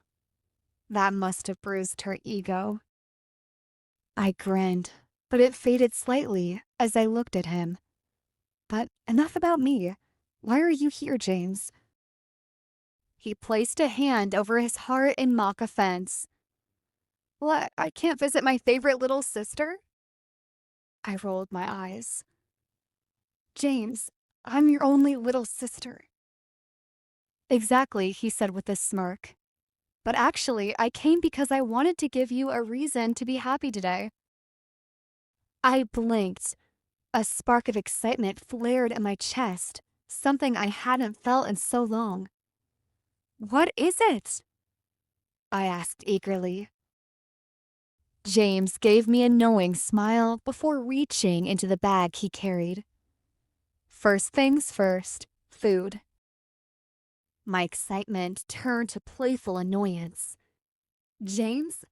That must have bruised her ego. I grinned, but it faded slightly as I looked at him. But enough about me. Why are you here, James? He placed a hand over his heart in mock offense. "What, I can't visit my favorite little sister?" I rolled my eyes. "James, I'm your only little sister." "Exactly," he said with a smirk. "But actually, I came because I wanted to give you a reason to be happy today." I blinked. A spark of excitement flared in my chest, something I hadn't felt in so long. "What is it?" I asked eagerly. James gave me a knowing smile before reaching into the bag he carried. First things first, food. My excitement turned to playful annoyance. "James?"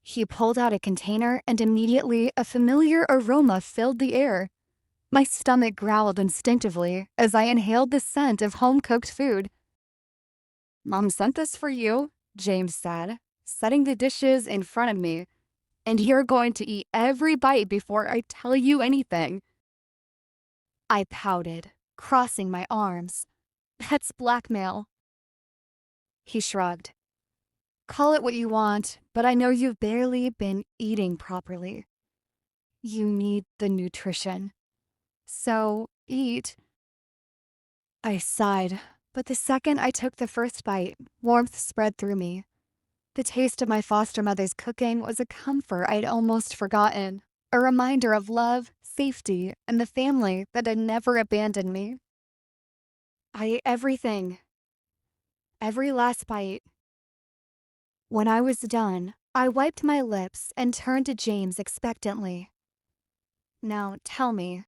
He pulled out a container and immediately a familiar aroma filled the air. My stomach growled instinctively as I inhaled the scent of home-cooked food. "Mom sent this for you," James said, setting the dishes in front of me. "And you're going to eat every bite before I tell you anything." I pouted, crossing my arms. "That's blackmail." He shrugged. "Call it what you want, but I know you've barely been eating properly. You need the nutrition. So, eat." I sighed, but the second I took the first bite, warmth spread through me. The taste of my foster mother's cooking was a comfort I'd almost forgotten, a reminder of love, safety, and the family that had never abandoned me. I ate everything, every last bite. When I was done, I wiped my lips and turned to James expectantly. "Now tell me."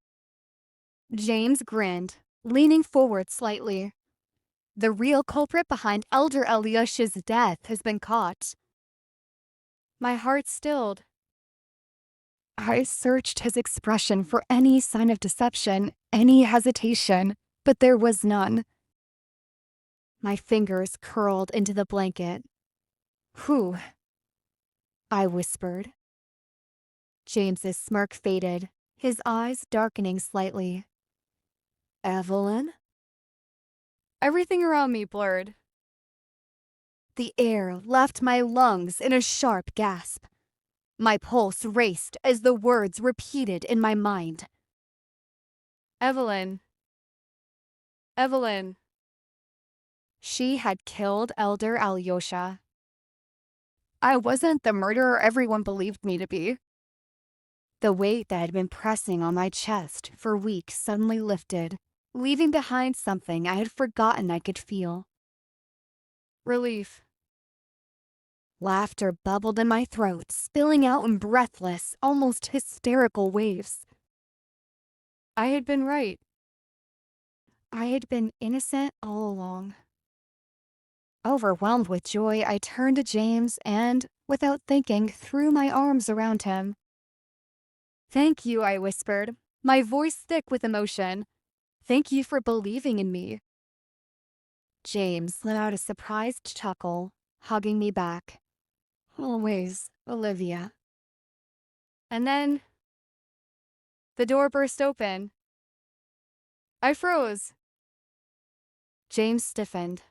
James grinned, leaning forward slightly. "The real culprit behind Elder Alyosha's death has been caught." My heart stilled. I searched his expression for any sign of deception, any hesitation, but there was none. My fingers curled into the blanket. "Whew," I whispered. James's smirk faded, his eyes darkening slightly. "Evelyn?" Everything around me blurred. The air left my lungs in a sharp gasp. My pulse raced as the words repeated in my mind. "Evelyn. Evelyn." She had killed Elder Alyosha. I wasn't the murderer everyone believed me to be. The weight that had been pressing on my chest for weeks suddenly lifted, leaving behind something I had forgotten I could feel. Relief. Laughter bubbled in my throat, spilling out in breathless, almost hysterical waves. I had been right. I had been innocent all along. Overwhelmed with joy, I turned to James and, without thinking, threw my arms around him. Thank you, I whispered, my voice thick with emotion. Thank you for believing in me. James let out a surprised chuckle, hugging me back. Always, Olivia. And then the door burst open. I froze. James stiffened.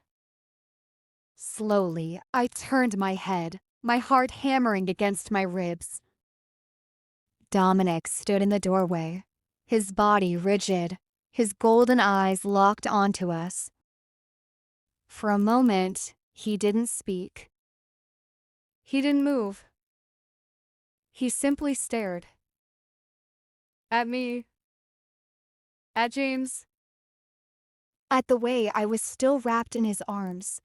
Slowly, I turned my head, my heart hammering against my ribs. Dominic stood in the doorway, his body rigid, his golden eyes locked onto us. For a moment, he didn't speak. He didn't move. He simply stared. At me. At James. At the way I was still wrapped in his arms.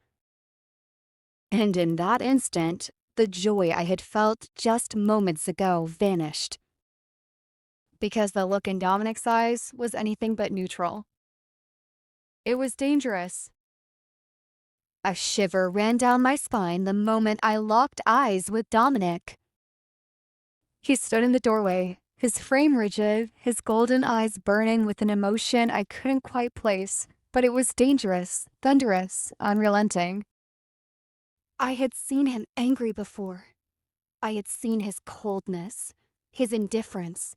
And in that instant, the joy I had felt just moments ago vanished. Because the look in Dominic's eyes was anything but neutral. It was dangerous. A shiver ran down my spine the moment I locked eyes with Dominic. He stood in the doorway, his frame rigid, his golden eyes burning with an emotion I couldn't quite place, but it was dangerous, thunderous, unrelenting. I had seen him angry before. I had seen his coldness, his indifference.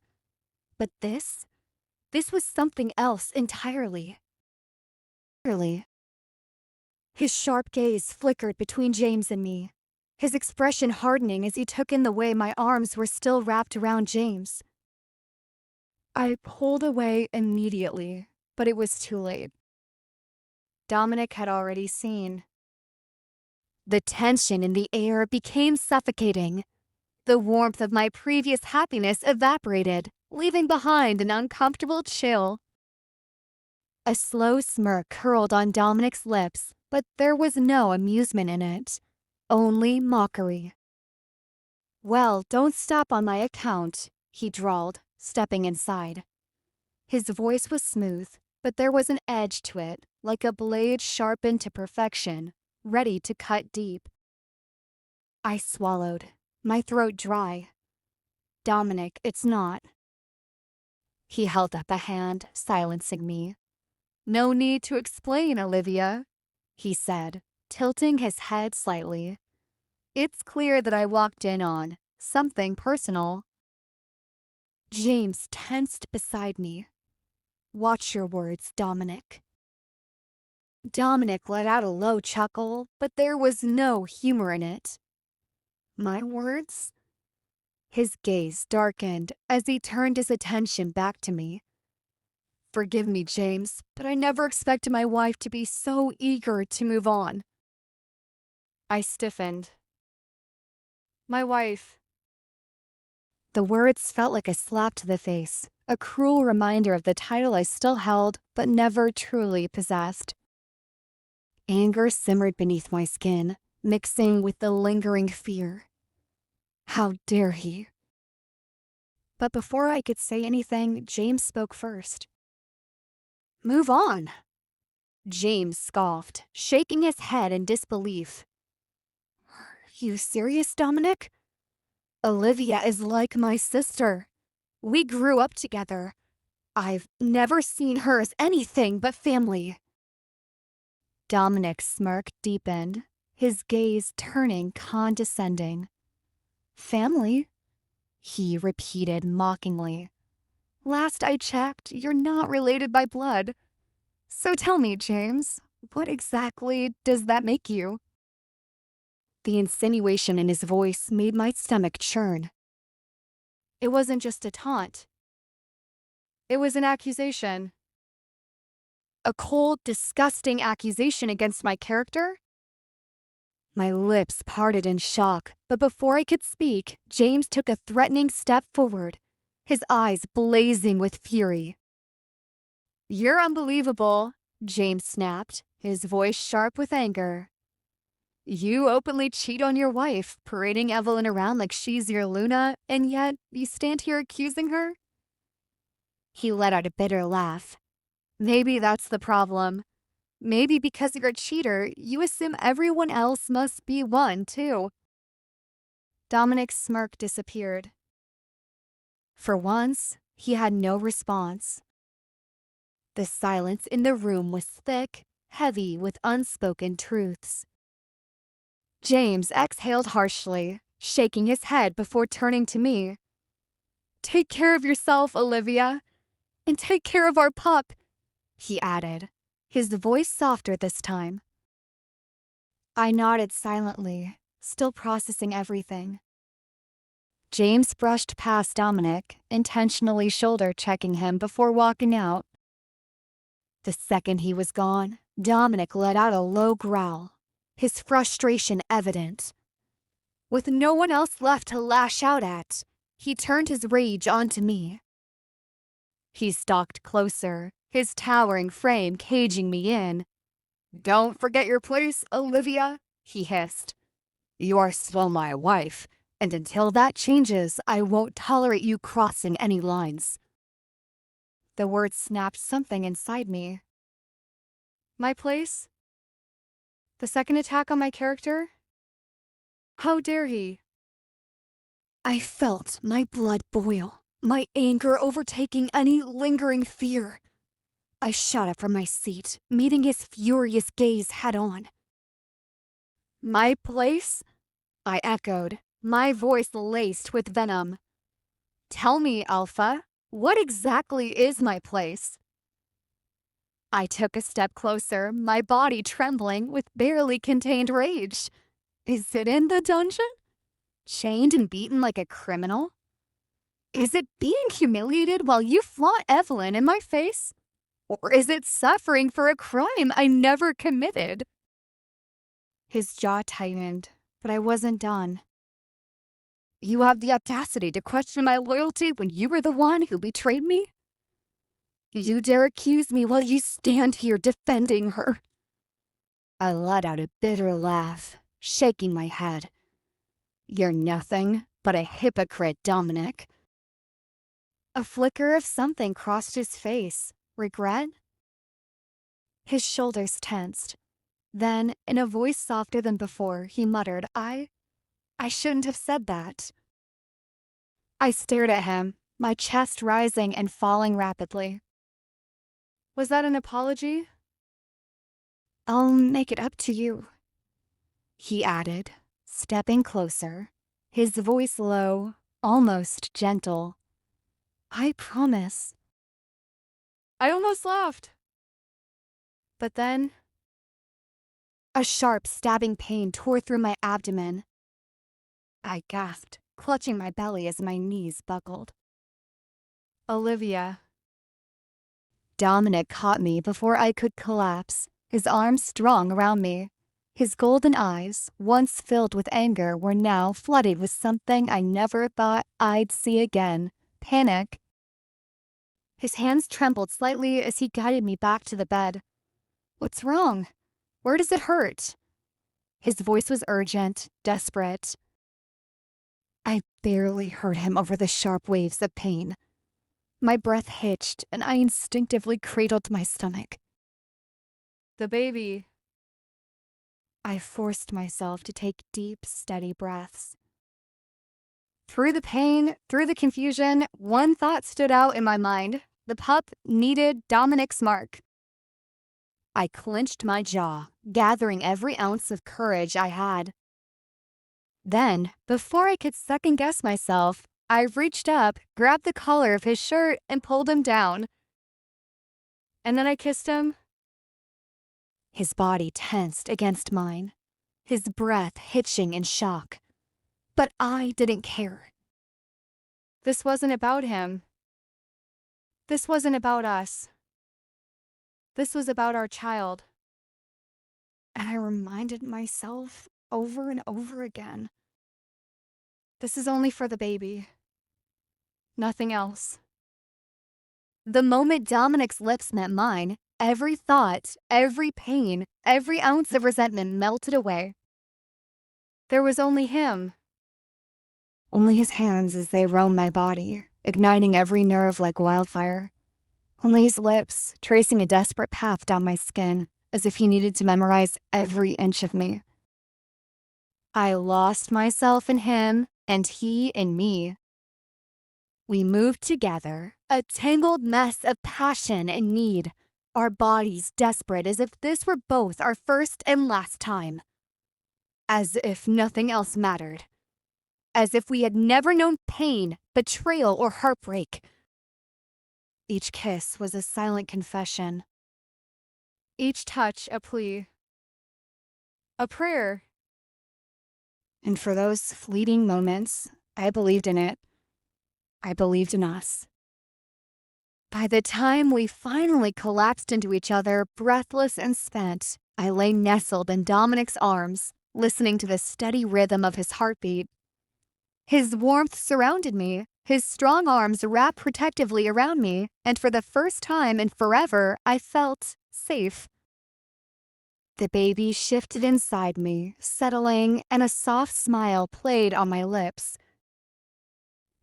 But this was something else entirely. His sharp gaze flickered between James and me, his expression hardening as he took in the way my arms were still wrapped around James. I pulled away immediately, but it was too late. Dominic had already seen. The tension in the air became suffocating. The warmth of my previous happiness evaporated, leaving behind an uncomfortable chill. A slow smirk curled on Dominic's lips, but there was no amusement in it, only mockery. "Well, don't stop on my account," he drawled, stepping inside. His voice was smooth, but there was an edge to it, like a blade sharpened to perfection, ready to cut deep. I swallowed, my throat dry. "Dominic, it's not." He held up a hand, silencing me. No need to explain, Olivia, he said, tilting his head slightly. It's clear that I walked in on something personal. James tensed beside me. "Watch your words, Dominic." Dominic let out a low chuckle, but there was no humor in it. "My words?" His gaze darkened as he turned his attention back to me. "Forgive me, James, but I never expected my wife to be so eager to move on." I stiffened. My wife. The words felt like a slap to the face, a cruel reminder of the title I still held but never truly possessed. Anger simmered beneath my skin, mixing with the lingering fear. How dare he? But before I could say anything, James spoke first. "Move on," James scoffed, shaking his head in disbelief. "Are you serious, Dominic? Olivia is like my sister. We grew up together. I've never seen her as anything but family." Dominic's smirk deepened, his gaze turning condescending. "Family?" he repeated mockingly. "Last I checked, you're not related by blood. So tell me, James, what exactly does that make you?" The insinuation in his voice made my stomach churn. It wasn't just a taunt. It was an accusation. A cold, disgusting accusation against my character? My lips parted in shock, but before I could speak, James took a threatening step forward. his eyes blazing with fury. "You're unbelievable," James snapped, his voice sharp with anger. "You openly cheat on your wife, parading Evelyn around like she's your Luna, and yet you stand here accusing her?" He let out a bitter laugh. "Maybe that's the problem. Maybe because you're a cheater, you assume everyone else must be one, too." Dominic's smirk disappeared. For once, he had no response. The silence in the room was thick, heavy with unspoken truths. James exhaled harshly, shaking his head before turning to me. "Take care of yourself, Olivia, and take care of our pup," he added, his voice softer this time. I nodded silently, still processing everything. James brushed past Dominic, intentionally shoulder-checking him before walking out. The second he was gone, Dominic let out a low growl, his frustration evident. With no one else left to lash out at, he turned his rage onto me. He stalked closer, his towering frame caging me in. "Don't forget your place, Olivia," he hissed. "You are still my wife, and until that changes, I won't tolerate you crossing any lines." The words snapped something inside me. My place? The second attack on my character? How dare he? I felt my blood boil, my anger overtaking any lingering fear. I shot up from my seat, meeting his furious gaze head-on. "My place?" I echoed, my voice laced with venom. "Tell me, Alpha, what exactly is my place?" I took a step closer, my body trembling with barely contained rage. Is it in the dungeon? Chained and beaten like a criminal? Is it being humiliated while you flaunt Evelyn in my face? Or is it suffering for a crime I never committed? His jaw tightened, but I wasn't done. "You have the audacity to question my loyalty when you were the one who betrayed me? You dare accuse me while you stand here defending her?" I let out a bitter laugh, shaking my head. "You're nothing but a hypocrite, Dominic." A flicker of something crossed his face. Regret? His shoulders tensed. Then, in a voice softer than before, he muttered, I shouldn't have said that." I stared at him, my chest rising and falling rapidly. "Was that an apology?" "I'll make it up to you," he added, stepping closer, his voice low, almost gentle. "I promise." I almost laughed. But then, a sharp, stabbing pain tore through my abdomen. I gasped, clutching my belly as my knees buckled. "Olivia." Dominic caught me before I could collapse, his arms strong around me. His golden eyes, once filled with anger, were now flooded with something I never thought I'd see again: panic. His hands trembled slightly as he guided me back to the bed. "What's wrong? Where does it hurt?" His voice was urgent, desperate. I barely heard him over the sharp waves of pain. My breath hitched, and I instinctively cradled my stomach. "The baby." I forced myself to take deep, steady breaths. Through the pain, through the confusion, one thought stood out in my mind. The pup needed Dominic's mark. I clenched my jaw, gathering every ounce of courage I had. Then, before I could second-guess myself, I reached up, grabbed the collar of his shirt, and pulled him down. And then I kissed him. His body tensed against mine, his breath hitching in shock. But I didn't care. This wasn't about him. This wasn't about us. This was about our child. And I reminded myself over and over again, this is only for the baby. Nothing else. The moment Dominic's lips met mine, every thought, every pain, every ounce of resentment melted away. There was only him. Only his hands as they roamed my body, igniting every nerve like wildfire. Only his lips, tracing a desperate path down my skin, as if he needed to memorize every inch of me. I lost myself in him, and he in me. We moved together, a tangled mess of passion and need, our bodies desperate as if this were both our first and last time. As if nothing else mattered. As if we had never known pain, betrayal, or heartbreak. Each kiss was a silent confession. Each touch a plea. A prayer. And for those fleeting moments, I believed in it. I believed in us. By the time we finally collapsed into each other, breathless and spent, I lay nestled in Dominic's arms, listening to the steady rhythm of his heartbeat. His warmth surrounded me, his strong arms wrapped protectively around me, and for the first time in forever, I felt safe. The baby shifted inside me, settling, and a soft smile played on my lips.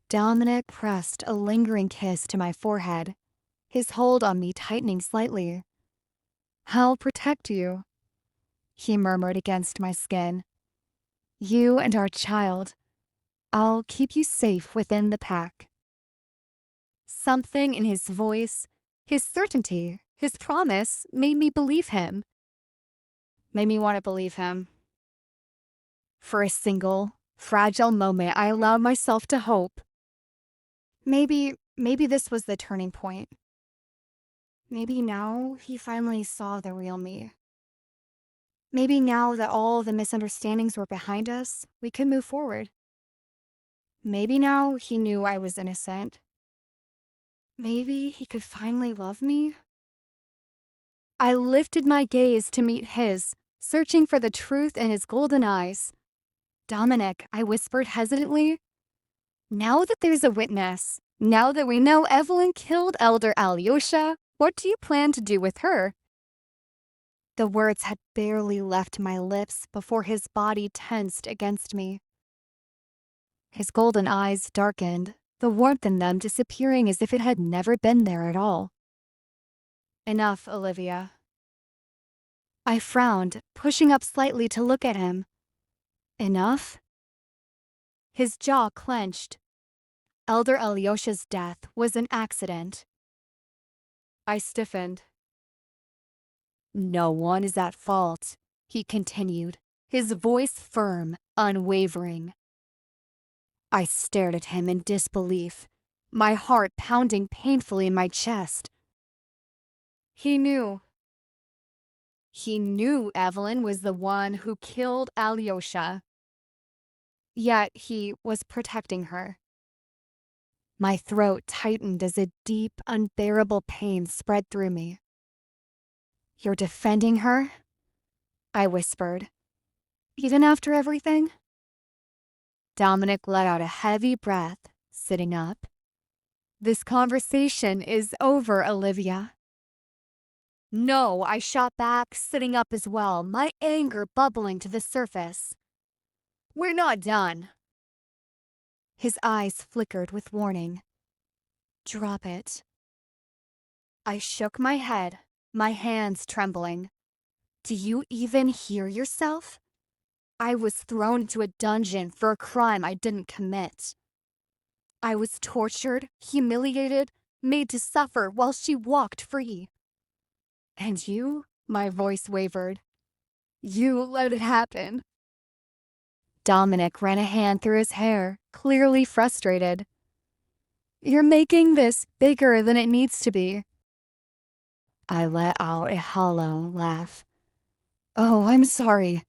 Dominic pressed a lingering kiss to my forehead, his hold on me tightening slightly. "I'll protect you," he murmured against my skin. "You and our child. I'll keep you safe within the pack." Something in his voice, his certainty, his promise made me believe him. Made me want to believe him. For a single, fragile moment, I allowed myself to hope. Maybe this was the turning point. Maybe now he finally saw the real me. Maybe now that all the misunderstandings were behind us, we could move forward. Maybe now he knew I was innocent. Maybe he could finally love me. I lifted my gaze to meet his, searching for the truth in his golden eyes. "Dominic," I whispered hesitantly, "now that there's a witness, now that we know Evelyn killed Elder Alyosha, what do you plan to do with her?" The words had barely left my lips before his body tensed against me. His golden eyes darkened, the warmth in them disappearing as if it had never been there at all. "Enough, Olivia." I frowned, pushing up slightly to look at him. "Enough?" His jaw clenched. Elder Alyosha's death was an accident. I stiffened. "No one is at fault," he continued, his voice firm, unwavering. I stared at him in disbelief, my heart pounding painfully in my chest. He knew. He knew Evelyn was the one who killed Alyosha. Yet he was protecting her. My throat tightened as a deep, unbearable pain spread through me. "You're defending her?" I whispered. "Even after everything?" Dominic let out a heavy breath, sitting up. "This conversation is over, Olivia." "No," I shot back, sitting up as well, my anger bubbling to the surface. "We're not done." His eyes flickered with warning. "Drop it." I shook my head, my hands trembling. "Do you even hear yourself? I was thrown into a dungeon for a crime I didn't commit. I was tortured, humiliated, made to suffer while she walked free. And you," my voice wavered, "you let it happen." Dominic ran a hand through his hair, clearly frustrated. "You're making this bigger than it needs to be." I let out a hollow laugh. "Oh, I'm sorry.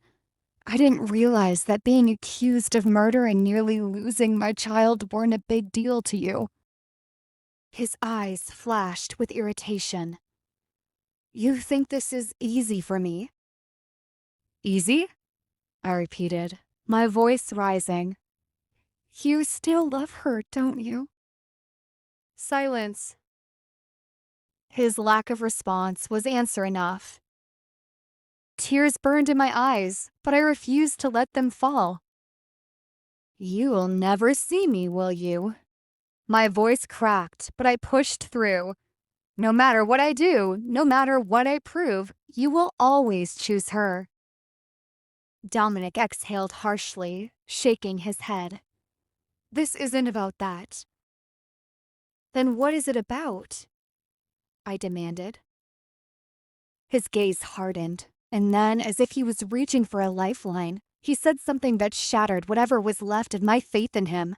I didn't realize that being accused of murder and nearly losing my child weren't a big deal to you." His eyes flashed with irritation. "You think this is easy for me?" "Easy?" I repeated, my voice rising. "You still love her, don't you?" Silence. His lack of response was answer enough. Tears burned in my eyes, but I refused to let them fall. "You'll never see me, will you?" My voice cracked, but I pushed through. "No matter what I do, no matter what I prove, you will always choose her." Dominic exhaled harshly, shaking his head. "This isn't about that." "Then what is it about?" I demanded. His gaze hardened, and then, as if he was reaching for a lifeline, he said something that shattered whatever was left of my faith in him.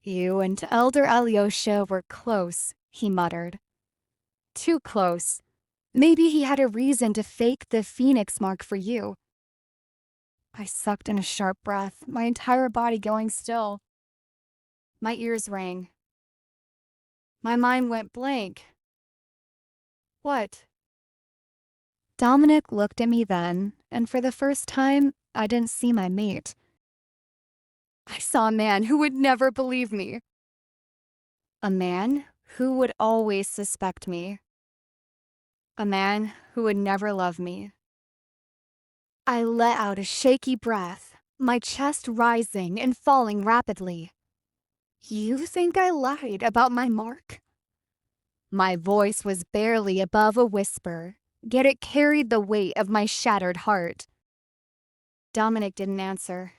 "You and Elder Alyosha were close," he muttered. "Too close. Maybe he had a reason to fake the phoenix mark for you." I sucked in a sharp breath, my entire body going still. My ears rang. My mind went blank. What? Dominic looked at me then, and for the first time, I didn't see my mate. I saw a man who would never believe me. A man who would always suspect me. A man who would never love me. I let out a shaky breath, my chest rising and falling rapidly. "You think I lied about my mark?" My voice was barely above a whisper, yet it carried the weight of my shattered heart. Dominic didn't answer.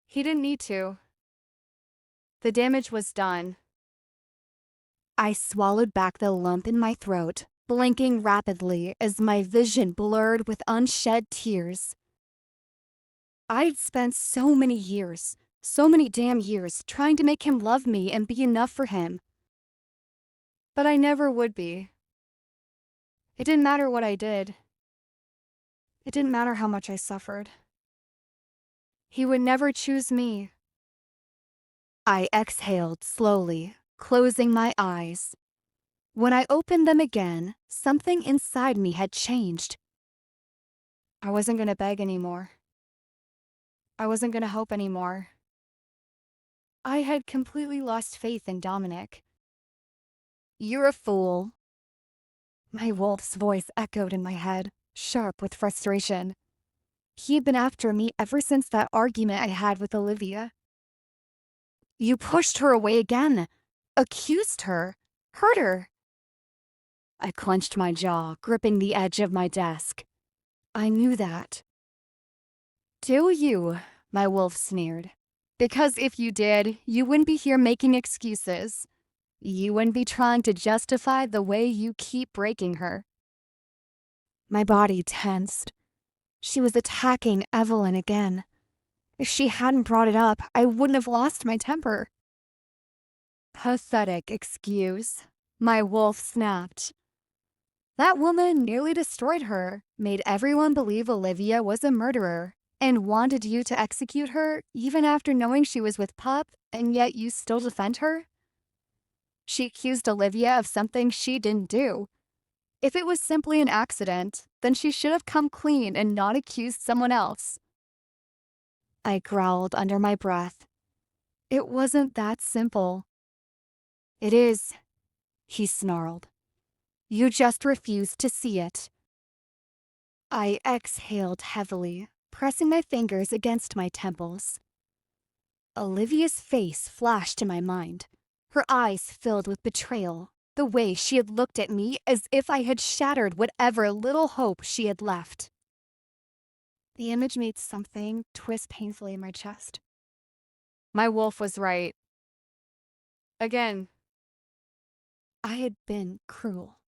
He didn't need to. The damage was done. I swallowed back the lump in my throat, blinking rapidly as my vision blurred with unshed tears. I'd spent so many damn years, trying to make him love me and be enough for him. But I never would be. It didn't matter what I did. It didn't matter how much I suffered. He would never choose me. I exhaled slowly, closing my eyes. When I opened them again, something inside me had changed. I wasn't going to beg anymore. I wasn't going to hope anymore. I had completely lost faith in Dominic. "You're a fool." My wolf's voice echoed in my head, sharp with frustration. He had been after me ever since that argument I had with Olivia. "You pushed her away again, accused her, hurt her." I clenched my jaw, gripping the edge of my desk. "I knew that." "Do you?" my wolf sneered. "Because if you did, you wouldn't be here making excuses. You wouldn't be trying to justify the way you keep breaking her." My body tensed. She was attacking Evelyn again. If she hadn't brought it up, I wouldn't have lost my temper. "Pathetic excuse," my wolf snapped. "That woman nearly destroyed her, made everyone believe Olivia was a murderer, and wanted you to execute her even after knowing she was with Pup, and yet you still defend her? She accused Olivia of something she didn't do. If it was simply an accident, then she should have come clean and not accused someone else." I growled under my breath. "It wasn't that simple." "It is," he snarled. "You just refused to see it." I exhaled heavily, pressing my fingers against my temples. Olivia's face flashed in my mind, her eyes filled with betrayal, the way she had looked at me as if I had shattered whatever little hope she had left. The image made something twist painfully in my chest. My wolf was right. Again. I had been cruel.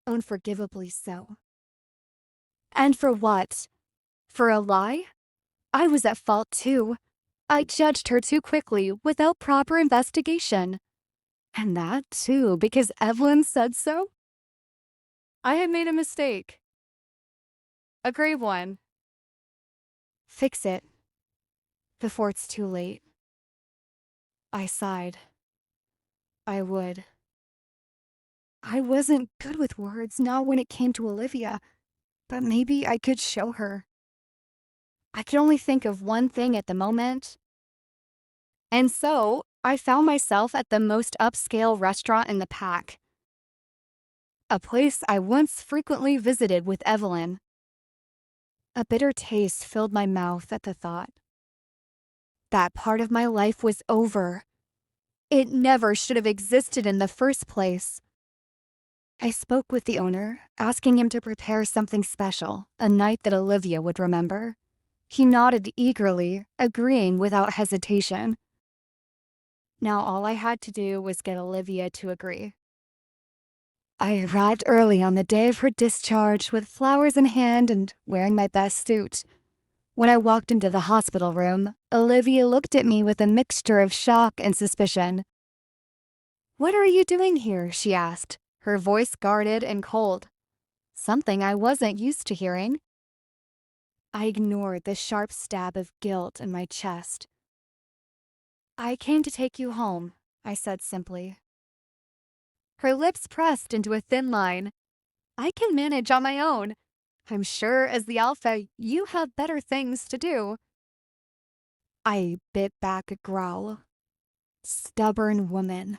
Unforgivably so. And for what? For a lie? I was at fault too. I judged her too quickly without proper investigation. And that too because Evelyn said so? I had made a mistake. A grave one. Fix it. Before it's too late. I sighed. I would. I wasn't good with words, not when it came to Olivia, but maybe I could show her. I could only think of one thing at the moment. And so, I found myself at the most upscale restaurant in the pack, a place I once frequently visited with Evelyn. A bitter taste filled my mouth at the thought. That part of my life was over. It never should have existed in the first place. I spoke with the owner, asking him to prepare something special, a night that Olivia would remember. He nodded eagerly, agreeing without hesitation. Now all I had to do was get Olivia to agree. I arrived early on the day of her discharge with flowers in hand and wearing my best suit. When I walked into the hospital room, Olivia looked at me with a mixture of shock and suspicion. "What are you doing here?" she asked, her voice guarded and cold. Something I wasn't used to hearing. I ignored the sharp stab of guilt in my chest. "I came to take you home," I said simply. Her lips pressed into a thin line. "I can manage on my own. I'm sure as the alpha, you have better things to do." I bit back a growl. Stubborn woman.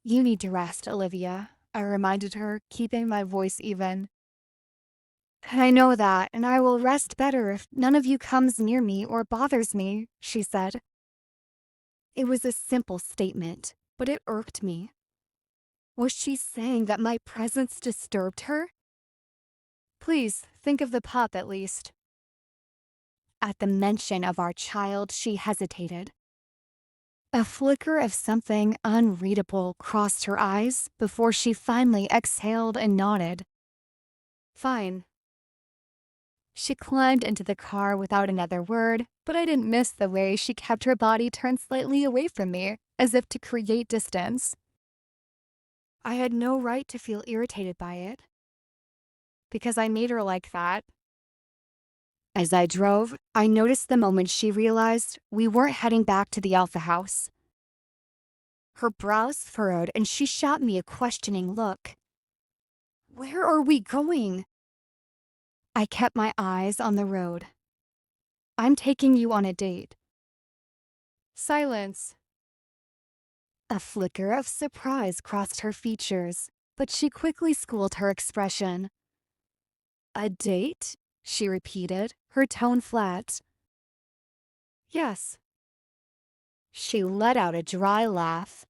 "You need to rest, Olivia," I reminded her, keeping my voice even. "I know that, and I will rest better if none of you comes near me or bothers me," she said. It was a simple statement, but it irked me. Was she saying that my presence disturbed her? "Please, think of the pup at least." At the mention of our child, she hesitated. A flicker of something unreadable crossed her eyes before she finally exhaled and nodded. "Fine." She climbed into the car without another word, but I didn't miss the way she kept her body turned slightly away from me, as if to create distance. I had no right to feel irritated by it, because I made her like that. As I drove, I noticed the moment she realized we weren't heading back to the Alpha House. Her brows furrowed and she shot me a questioning look. "Where are we going?" I kept my eyes on the road. "I'm taking you on a date." Silence. A flicker of surprise crossed her features, but she quickly schooled her expression. "A date?" she repeated, her tone flat. "Yes." She let out a dry laugh.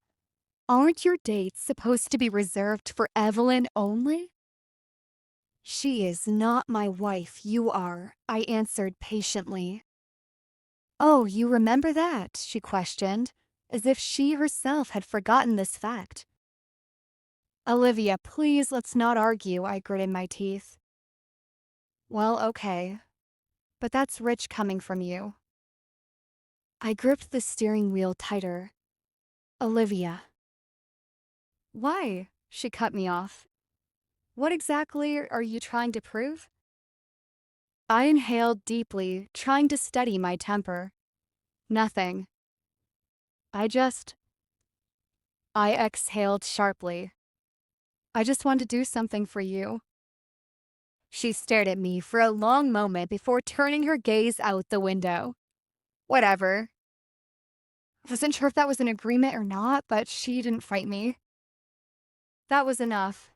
"Aren't your dates supposed to be reserved for Evelyn only?" "She is not my wife, you are," I answered patiently. "Oh, you remember that?" she questioned, as if she herself had forgotten this fact. "Olivia, please let's not argue," I gritted my teeth. "Well, okay, but that's rich coming from you." I gripped the steering wheel tighter. "Olivia." "Why?" she cut me off. "What exactly are you trying to prove?" I inhaled deeply, trying to steady my temper. "Nothing. I just—" I exhaled sharply. "I just want to do something for you." She stared at me for a long moment before turning her gaze out the window. Whatever. I wasn't sure if that was an agreement or not, but she didn't fight me. That was enough.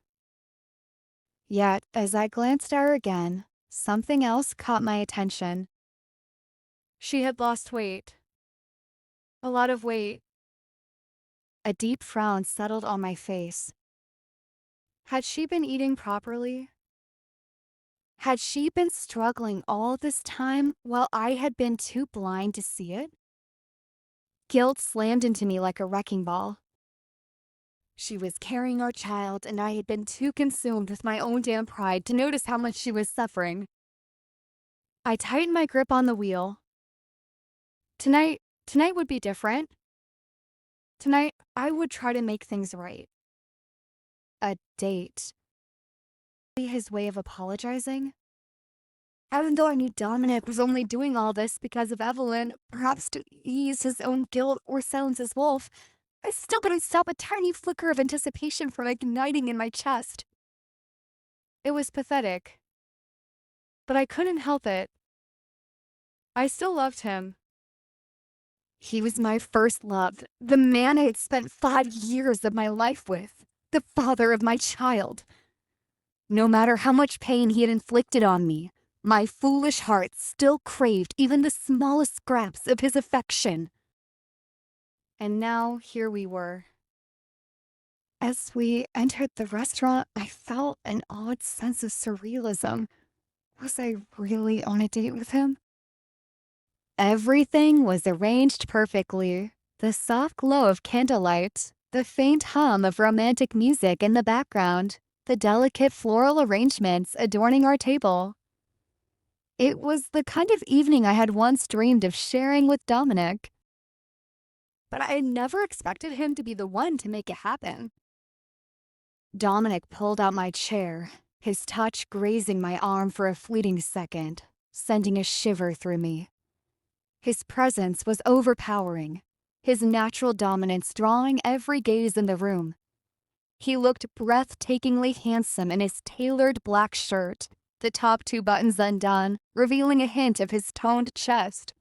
Yet, as I glanced at her again, something else caught my attention. She had lost weight. A lot of weight. A deep frown settled on my face. Had she been eating properly? Had she been struggling all this time while I had been too blind to see it? Guilt slammed into me like a wrecking ball. She was carrying our child, and I had been too consumed with my own damn pride to notice how much she was suffering. I tightened my grip on the wheel. Tonight would be different. Tonight, I would try to make things right. A date. His way of apologizing? Even though I knew Dominic was only doing all this because of Evelyn, perhaps to ease his own guilt or silence his wolf, I still couldn't stop a tiny flicker of anticipation from igniting in my chest. It was pathetic, but I couldn't help it. I still loved him. He was my first love, the man I had spent 5 years of my life with, the father of my child. No matter how much pain he had inflicted on me, my foolish heart still craved even the smallest scraps of his affection. And now here we were. As we entered the restaurant, I felt an odd sense of surrealism. Was I really on a date with him? Everything was arranged perfectly. The soft glow of candlelight, the faint hum of romantic music in the background, the delicate floral arrangements adorning our table. It was the kind of evening I had once dreamed of sharing with Dominic. But I had never expected him to be the one to make it happen. Dominic pulled out my chair, his touch grazing my arm for a fleeting second, sending a shiver through me. His presence was overpowering, his natural dominance drawing every gaze in the room. He looked breathtakingly handsome in his tailored black shirt, the top 2 buttons undone, revealing a hint of his toned chest.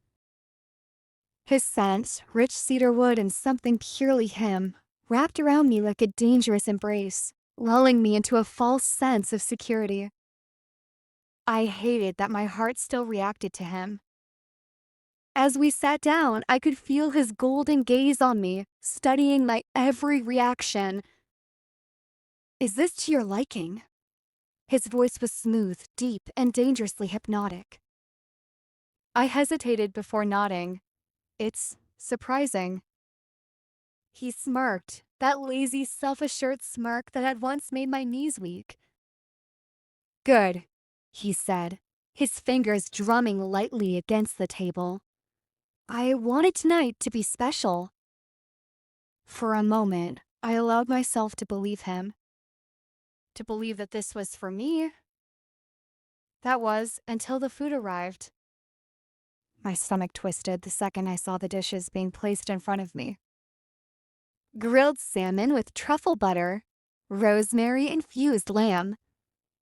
His scent, rich cedar wood and something purely him, wrapped around me like a dangerous embrace, lulling me into a false sense of security. I hated that my heart still reacted to him. As we sat down, I could feel his golden gaze on me, studying my every reaction. "Is this to your liking?" His voice was smooth, deep, and dangerously hypnotic. I hesitated before nodding. "It's surprising." He smirked, that lazy, self-assured smirk that had once made my knees weak. "Good," he said, his fingers drumming lightly against the table. "I wanted tonight to be special." For a moment, I allowed myself to believe him. To believe that this was for me. That was until the food arrived. My stomach twisted the second I saw the dishes being placed in front of me. Grilled salmon with truffle butter, rosemary-infused lamb,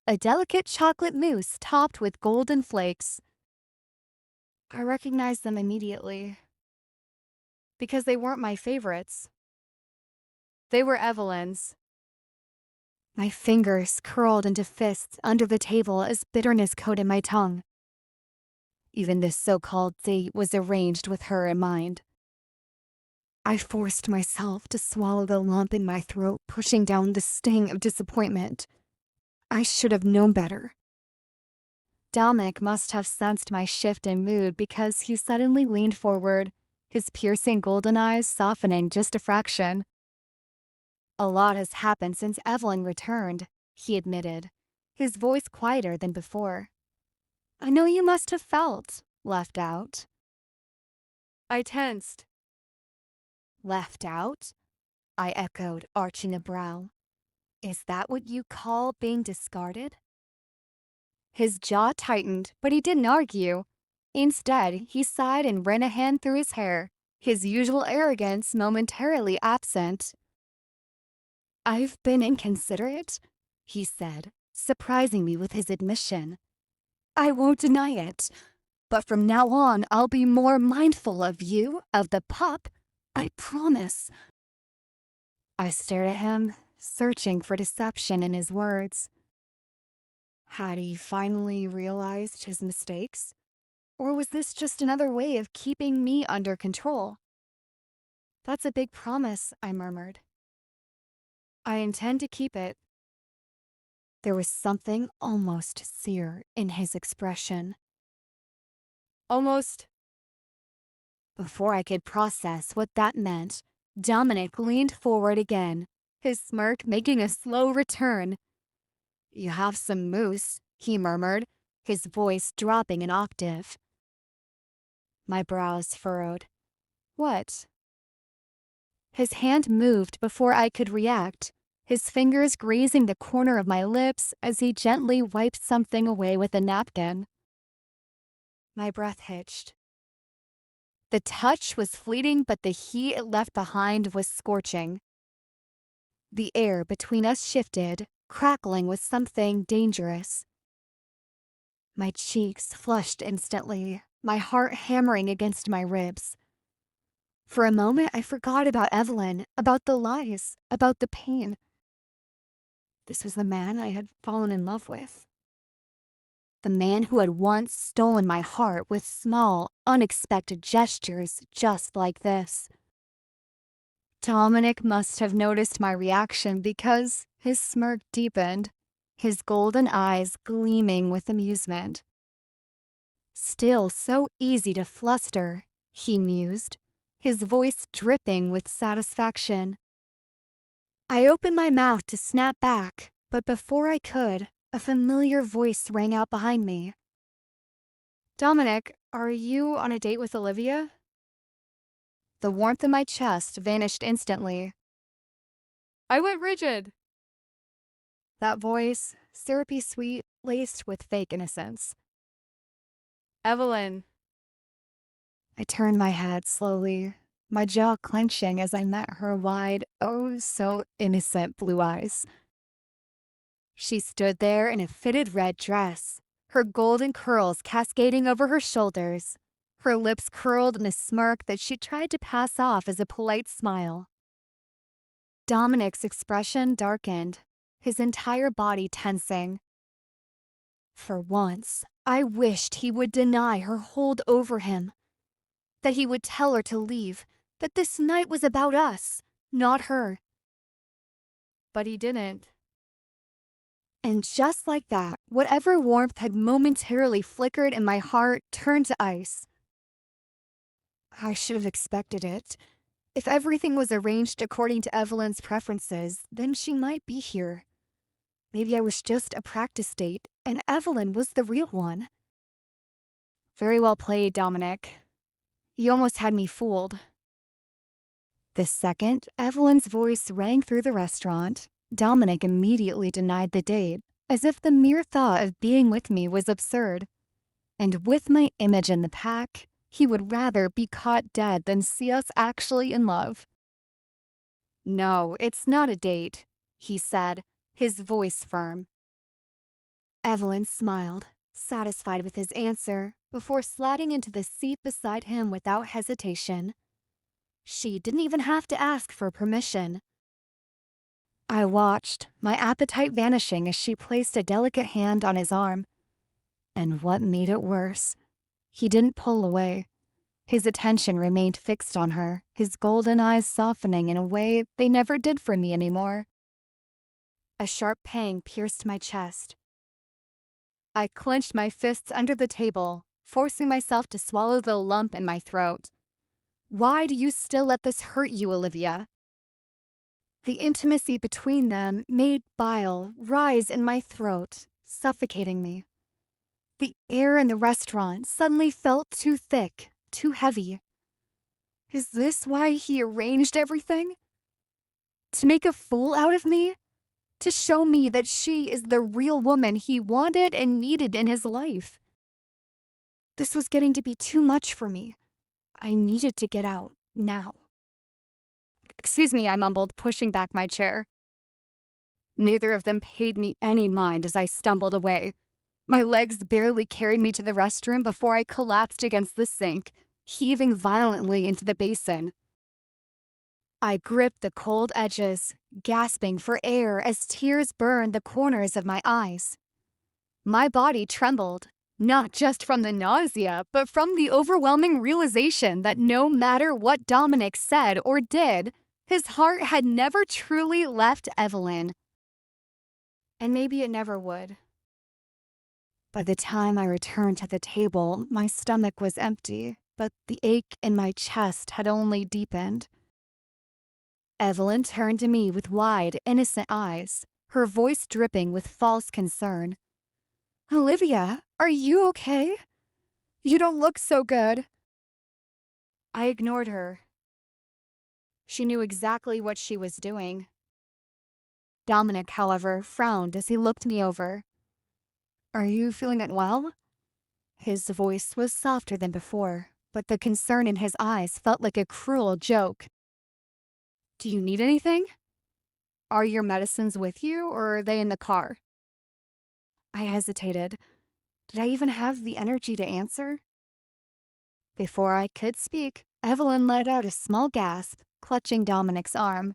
a delicate chocolate mousse topped with golden flakes. I recognized them immediately. Because they weren't my favorites. They were Evelyn's. My fingers curled into fists under the table as bitterness coated my tongue. Even this so-called date was arranged with her in mind. I forced myself to swallow the lump in my throat, pushing down the sting of disappointment. I should have known better. Dominic must have sensed my shift in mood because he suddenly leaned forward, his piercing golden eyes softening just a fraction. "A lot has happened since Evelyn returned," he admitted, his voice quieter than before. "I know you must have felt left out." I tensed. "Left out?" I echoed, arching a brow. "Is that what you call being discarded?" His jaw tightened, but he didn't argue. Instead, he sighed and ran a hand through his hair, his usual arrogance momentarily absent. "I've been inconsiderate," he said, surprising me with his admission. "I won't deny it. But from now on, I'll be more mindful of you, of the pup. I promise." I stared at him, searching for deception in his words. Had he finally realized his mistakes? Or was this just another way of keeping me under control? "That's a big promise," I murmured. "I intend to keep it." There was something almost sincere in his expression. "Almost." Before I could process what that meant, Dominic leaned forward again, his smirk making a slow return. "You have some mousse," he murmured, his voice dropping an octave. My brows furrowed. "What?" His hand moved before I could react, his fingers grazing the corner of my lips as he gently wiped something away with a napkin. My breath hitched. The touch was fleeting, but the heat it left behind was scorching. The air between us shifted, crackling with something dangerous. My cheeks flushed instantly, my heart hammering against my ribs. For a moment, I forgot about Evelyn, about the lies, about the pain. This was the man I had fallen in love with. The man who had once stolen my heart with small, unexpected gestures just like this. Dominic must have noticed my reaction because his smirk deepened, his golden eyes gleaming with amusement. Still so easy to fluster, he mused, his voice dripping with satisfaction. I opened my mouth to snap back, but before I could, a familiar voice rang out behind me. Dominic, are you on a date with Olivia? The warmth in my chest vanished instantly. I went rigid. That voice, syrupy sweet, laced with fake innocence. Evelyn. I turned my head slowly, my jaw clenching as I met her wide, oh so innocent blue eyes. She stood there in a fitted red dress, her golden curls cascading over her shoulders, her lips curled in a smirk that she tried to pass off as a polite smile. Dominic's expression darkened, his entire body tensing. For once, I wished he would deny her hold over him, that he would tell her to leave, that this night was about us, not her. But he didn't. And just like that, whatever warmth had momentarily flickered in my heart turned to ice. I should have expected it. If everything was arranged according to Evelyn's preferences, then she might be here. Maybe I was just a practice date, and Evelyn was the real one. Very well played, Dominic. You almost had me fooled. The second Evelyn's voice rang through the restaurant, Dominic immediately denied the date, as if the mere thought of being with me was absurd. And with my image in the pack, he would rather be caught dead than see us actually in love. No, it's not a date, he said, his voice firm. Evelyn smiled, satisfied with his answer, before sliding into the seat beside him without hesitation. She didn't even have to ask for permission. I watched, my appetite vanishing as she placed a delicate hand on his arm. And what made it worse? He didn't pull away. His attention remained fixed on her, his golden eyes softening in a way they never did for me anymore. A sharp pang pierced my chest. I clenched my fists under the table, forcing myself to swallow the lump in my throat. Why do you still let this hurt you, Olivia? The intimacy between them made bile rise in my throat, suffocating me. The air in the restaurant suddenly felt too thick, too heavy. Is this why he arranged everything? To make a fool out of me? To show me that she is the real woman he wanted and needed in his life? This was getting to be too much for me. I needed to get out, now. Excuse me, I mumbled, pushing back my chair. Neither of them paid me any mind as I stumbled away. My legs barely carried me to the restroom before I collapsed against the sink, heaving violently into the basin. I gripped the cold edges, gasping for air as tears burned the corners of my eyes. My body trembled, not just from the nausea, but from the overwhelming realization that no matter what Dominic said or did, his heart had never truly left Evelyn. And maybe it never would. By the time I returned to the table, my stomach was empty, but the ache in my chest had only deepened. Evelyn turned to me with wide, innocent eyes, her voice dripping with false concern. Olivia, are you okay? You don't look so good. I ignored her. She knew exactly what she was doing. Dominic, however, frowned as he looked me over. Are you feeling unwell? His voice was softer than before, but the concern in his eyes felt like a cruel joke. Do you need anything? Are your medicines with you, or are they in the car? I hesitated. Did I even have the energy to answer? Before I could speak, Evelyn let out a small gasp, clutching Dominic's arm.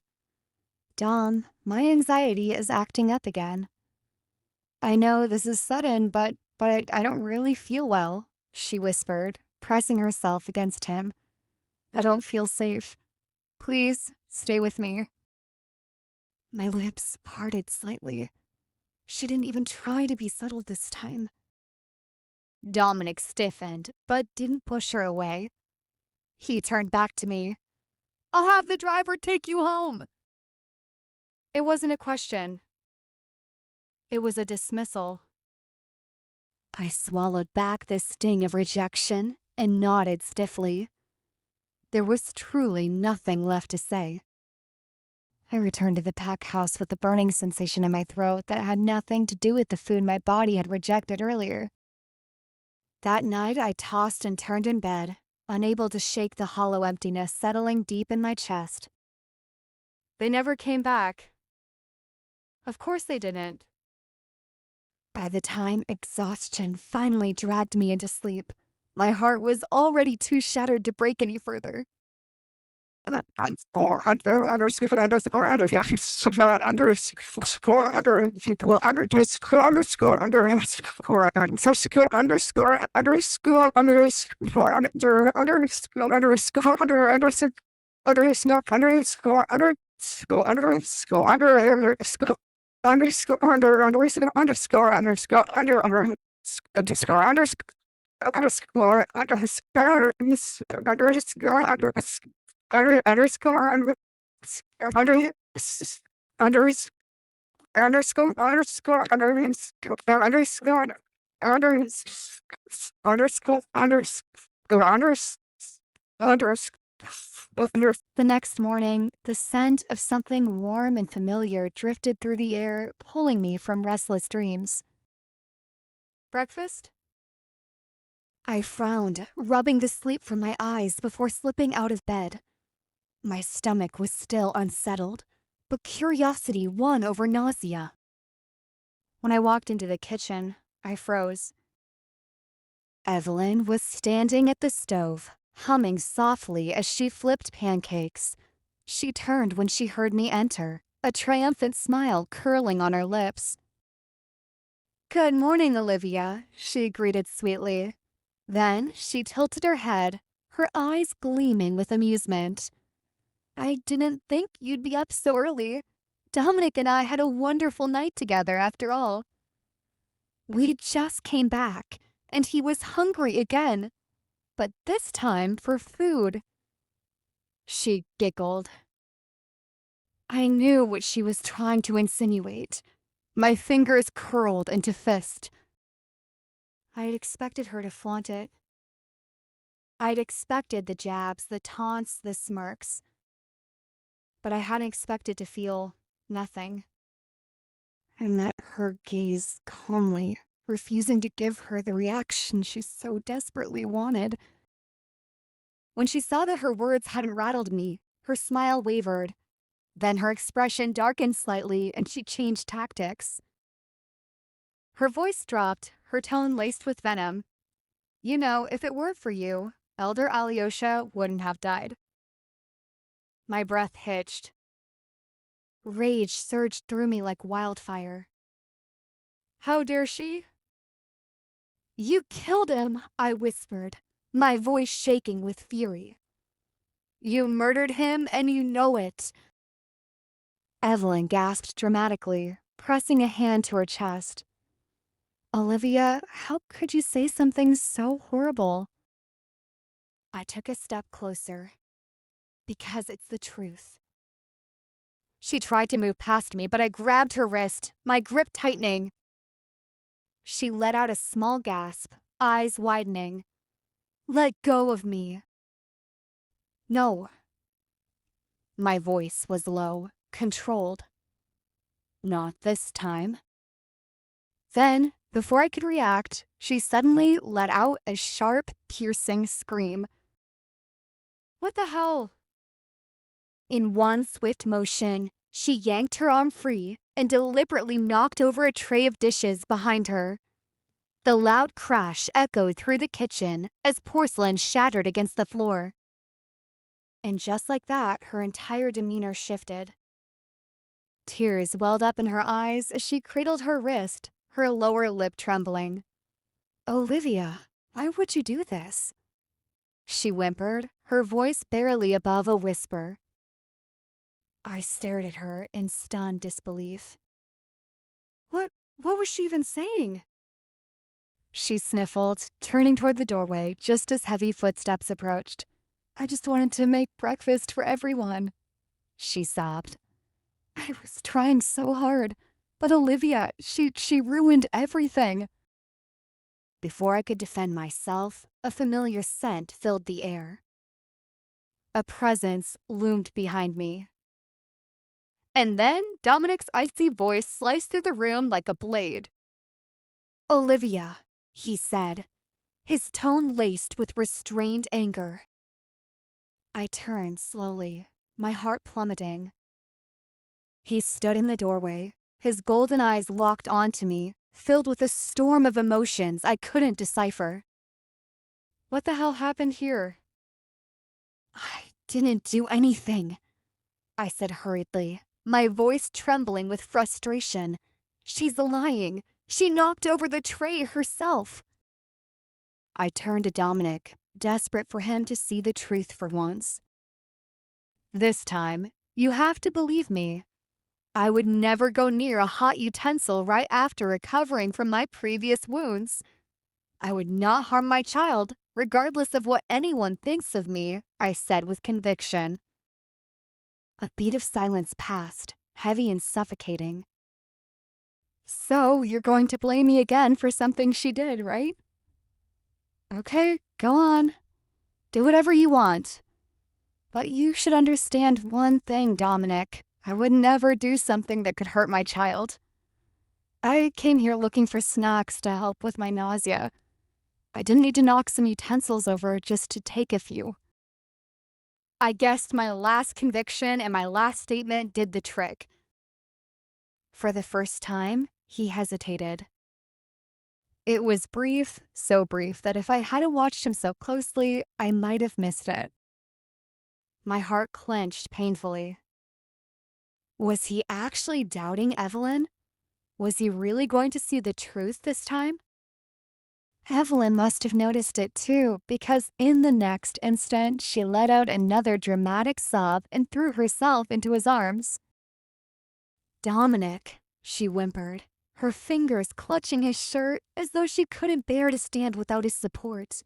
Dom, my anxiety is acting up again. I know this is sudden, but I don't really feel well, she whispered, pressing herself against him. I don't feel safe. Please, stay with me. My lips parted slightly. She didn't even try to be subtle this time. Dominic stiffened, but didn't push her away. He turned back to me. I'll have the driver take you home. It wasn't a question. It was a dismissal. I swallowed back the sting of rejection and nodded stiffly. There was truly nothing left to say. I returned to the pack house with the burning sensation in my throat that had nothing to do with the food my body had rejected earlier. That night, I tossed and turned in bed, unable to shake the hollow emptiness settling deep in my chest. They never came back. Of course they didn't. By the time exhaustion finally dragged me into sleep, my heart was already too shattered to break any further. The next morning, the scent of something warm and familiar drifted through the air, pulling me from restless dreams. Breakfast? I frowned, rubbing the sleep from my eyes before slipping out of bed. My stomach was still unsettled, but curiosity won over nausea. When I walked into the kitchen, I froze. Evelyn was standing at the stove, humming softly as she flipped pancakes. She turned when she heard me enter, a triumphant smile curling on her lips. Good morning, Olivia, she greeted sweetly. Then she tilted her head, her eyes gleaming with amusement. I didn't think you'd be up so early. Dominic and I had a wonderful night together after all. We just came back, and he was hungry again, but this time for food. She giggled. I knew what she was trying to insinuate. My fingers curled into fist. I'd expected her to flaunt it. I'd expected the jabs, the taunts, the smirks. But I hadn't expected to feel nothing. I met her gaze calmly, refusing to give her the reaction she so desperately wanted. When she saw that her words hadn't rattled me, her smile wavered. Then her expression darkened slightly and she changed tactics. Her voice dropped, her tone laced with venom. You know, if it weren't for you, Elder Alyosha wouldn't have died. My breath hitched. Rage surged through me like wildfire. How dare she? You killed him, I whispered, my voice shaking with fury. You murdered him and you know it. Evelyn gasped dramatically, pressing a hand to her chest. Olivia, how could you say something so horrible? I took a step closer. Because it's the truth. She tried to move past me, but I grabbed her wrist, my grip tightening. She let out a small gasp, eyes widening. Let go of me. No. My voice was low, controlled. Not this time. Then, before I could react, she suddenly let out a sharp, piercing scream. What the hell? In one swift motion, she yanked her arm free and deliberately knocked over a tray of dishes behind her. The loud crash echoed through the kitchen as porcelain shattered against the floor. And just like that, her entire demeanor shifted. Tears welled up in her eyes as she cradled her wrist, her lower lip trembling. "Olivia, why would you do this?" she whimpered, her voice barely above a whisper. I stared at her in stunned disbelief. What was she even saying? She sniffled, turning toward the doorway just as heavy footsteps approached. "I just wanted to make breakfast for everyone," she sobbed. "I was trying so hard, but Olivia, she ruined everything." Before I could defend myself, a familiar scent filled the air. A presence loomed behind me. And then Dominic's icy voice sliced through the room like a blade. "Olivia," he said, his tone laced with restrained anger. I turned slowly, my heart plummeting. He stood in the doorway, his golden eyes locked onto me, filled with a storm of emotions I couldn't decipher. "What the hell happened here?" "I didn't do anything," I said hurriedly, my voice trembling with frustration. "She's lying. She knocked over the tray herself." I turned to Dominic, desperate for him to see the truth for once. "This time, you have to believe me. I would never go near a hot utensil right after recovering from my previous wounds. I would not harm my child, regardless of what anyone thinks of me," I said with conviction. A beat of silence passed, heavy and suffocating. "So, you're going to blame me again for something she did, right? Okay, go on. Do whatever you want. But you should understand one thing, Dominic. I would never do something that could hurt my child. I came here looking for snacks to help with my nausea. I didn't need to knock some utensils over just to take a few." I guessed my last conviction and my last statement did the trick. For the first time, he hesitated. It was brief, so brief that if I hadn't watched him so closely, I might have missed it. My heart clenched painfully. Was he actually doubting Evelyn? Was he really going to see the truth this time? Evelyn must have noticed it too, because in the next instant, she let out another dramatic sob and threw herself into his arms. "Dominic," she whimpered, her fingers clutching his shirt as though she couldn't bear to stand without his support.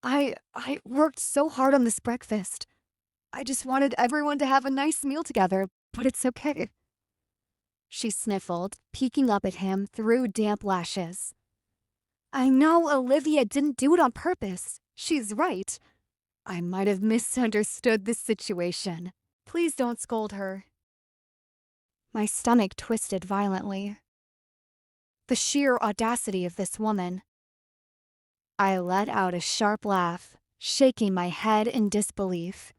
I worked so hard on this breakfast. I just wanted everyone to have a nice meal together, but it's okay." She sniffled, peeking up at him through damp lashes. "I know Olivia didn't do it on purpose. She's right. I might have misunderstood this situation. Please don't scold her." My stomach twisted violently. The sheer audacity of this woman. I let out a sharp laugh, shaking my head in disbelief.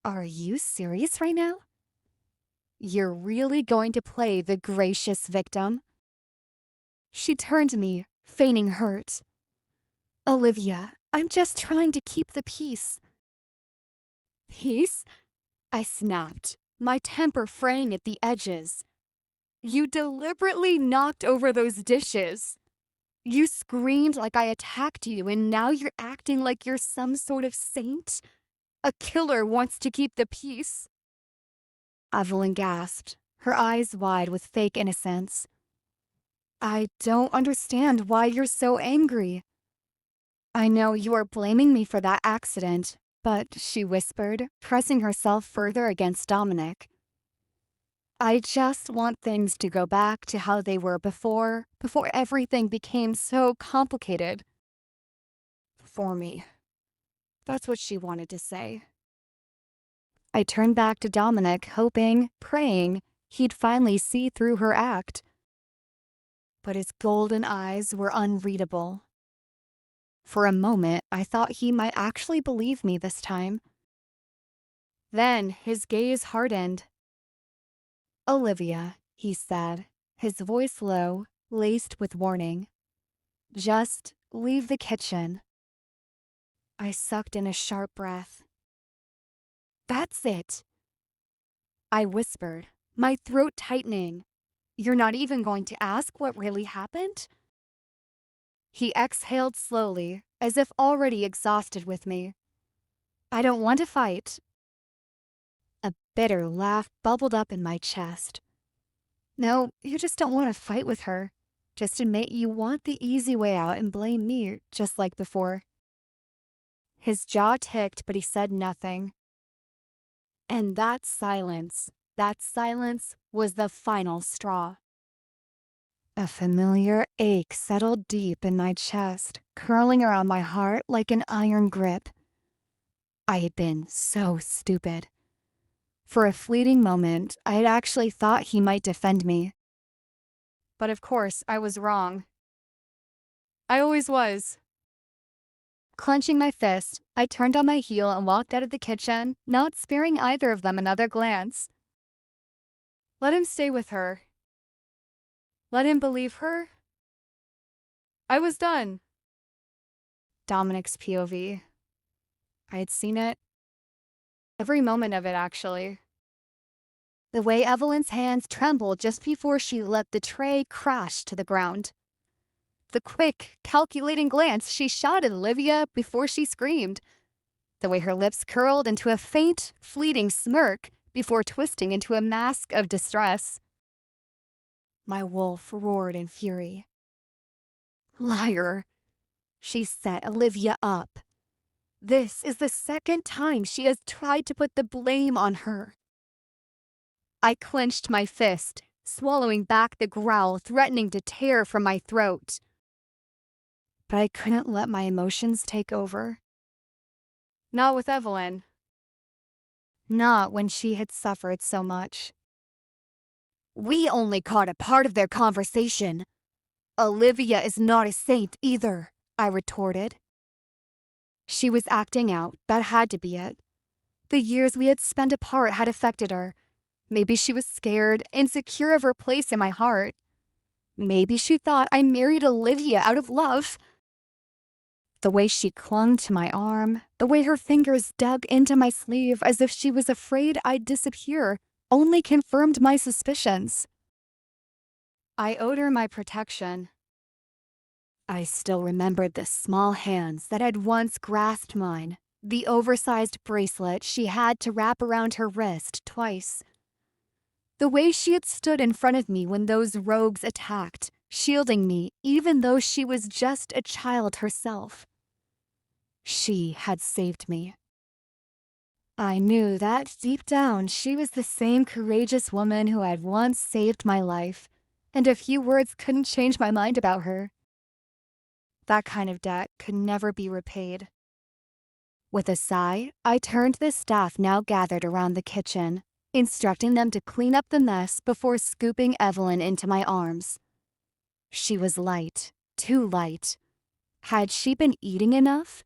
"Are you serious right now? You're really going to play the gracious victim?" She turned to me, feigning hurt. "Olivia, I'm just trying to keep the peace." "Peace?" I snapped, my temper fraying at the edges. "You deliberately knocked over those dishes. You screamed like I attacked you, and now you're acting like you're some sort of saint? A killer wants to keep the peace." Evelyn gasped, her eyes wide with fake innocence. "I don't understand why you're so angry." "I know you are blaming me for that accident, but," she whispered, pressing herself further against Dominic. "I just want things to go back to how they were before everything became so complicated." "For me." That's what she wanted to say. I turned back to Dominic, hoping, praying, he'd finally see through her act. But his golden eyes were unreadable. For a moment, I thought he might actually believe me this time. Then his gaze hardened. "Olivia," he said, his voice low, laced with warning. "Just leave the kitchen." I sucked in a sharp breath. That's it, I whispered, my throat tightening. You're not even going to ask what really happened? He exhaled slowly, as if already exhausted with me. I don't want to fight. A bitter laugh bubbled up in my chest. No, you just don't want to fight with her. Just admit you want the easy way out and blame me, just like before. His jaw ticked, but he said nothing. And that silence was the final straw. A familiar ache settled deep in my chest, curling around my heart like an iron grip. I had been so stupid. For a fleeting moment, I had actually thought he might defend me. But of course, I was wrong. I always was. Clenching my fist, I turned on my heel and walked out of the kitchen, not sparing either of them another glance. Let him stay with her. Let him believe her. I was done. Dominic's POV. I had seen it. Every moment of it, actually. The way Evelyn's hands trembled just before she let the tray crash to the ground. The quick, calculating glance she shot at Olivia before she screamed. The way her lips curled into a faint, fleeting smirk before twisting into a mask of distress. My wolf roared in fury. Liar! She set Olivia up. This is the second time she has tried to put the blame on her. I clenched my fist, swallowing back the growl threatening to tear from my throat. But I couldn't let my emotions take over. Not with Evelyn. Not when she had suffered so much. We only caught a part of their conversation. Olivia is not a saint either, I retorted. She was acting out, that had to be it. The years we had spent apart had affected her. Maybe she was scared, insecure of her place in my heart. Maybe she thought I married Olivia out of love. The way she clung to my arm, the way her fingers dug into my sleeve as if she was afraid I'd disappear, only confirmed my suspicions. I owed her my protection. I still remembered the small hands that had once grasped mine, the oversized bracelet she had to wrap around her wrist twice. The way she had stood in front of me when those rogues attacked, shielding me even though she was just a child herself. She had saved me. I knew that deep down she was the same courageous woman who had once saved my life, and a few words couldn't change my mind about her. That kind of debt could never be repaid. With a sigh, I turned to the staff now gathered around the kitchen, instructing them to clean up the mess before scooping Evelyn into my arms. She was light, too light. Had she been eating enough?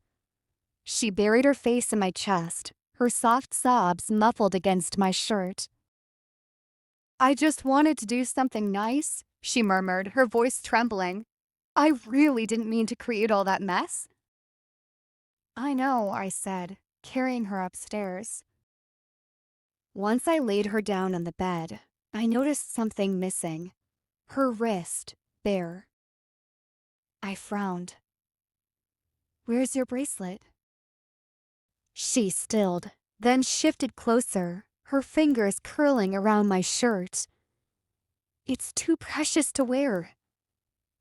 She buried her face in my chest, her soft sobs muffled against my shirt. I just wanted to do something nice, she murmured, her voice trembling. I really didn't mean to create all that mess. I know, I said, carrying her upstairs. Once I laid her down on the bed, I noticed something missing. Her wrist, bare. I frowned. Where's your bracelet? She stilled, then shifted closer, her fingers curling around my shirt. It's too precious to wear,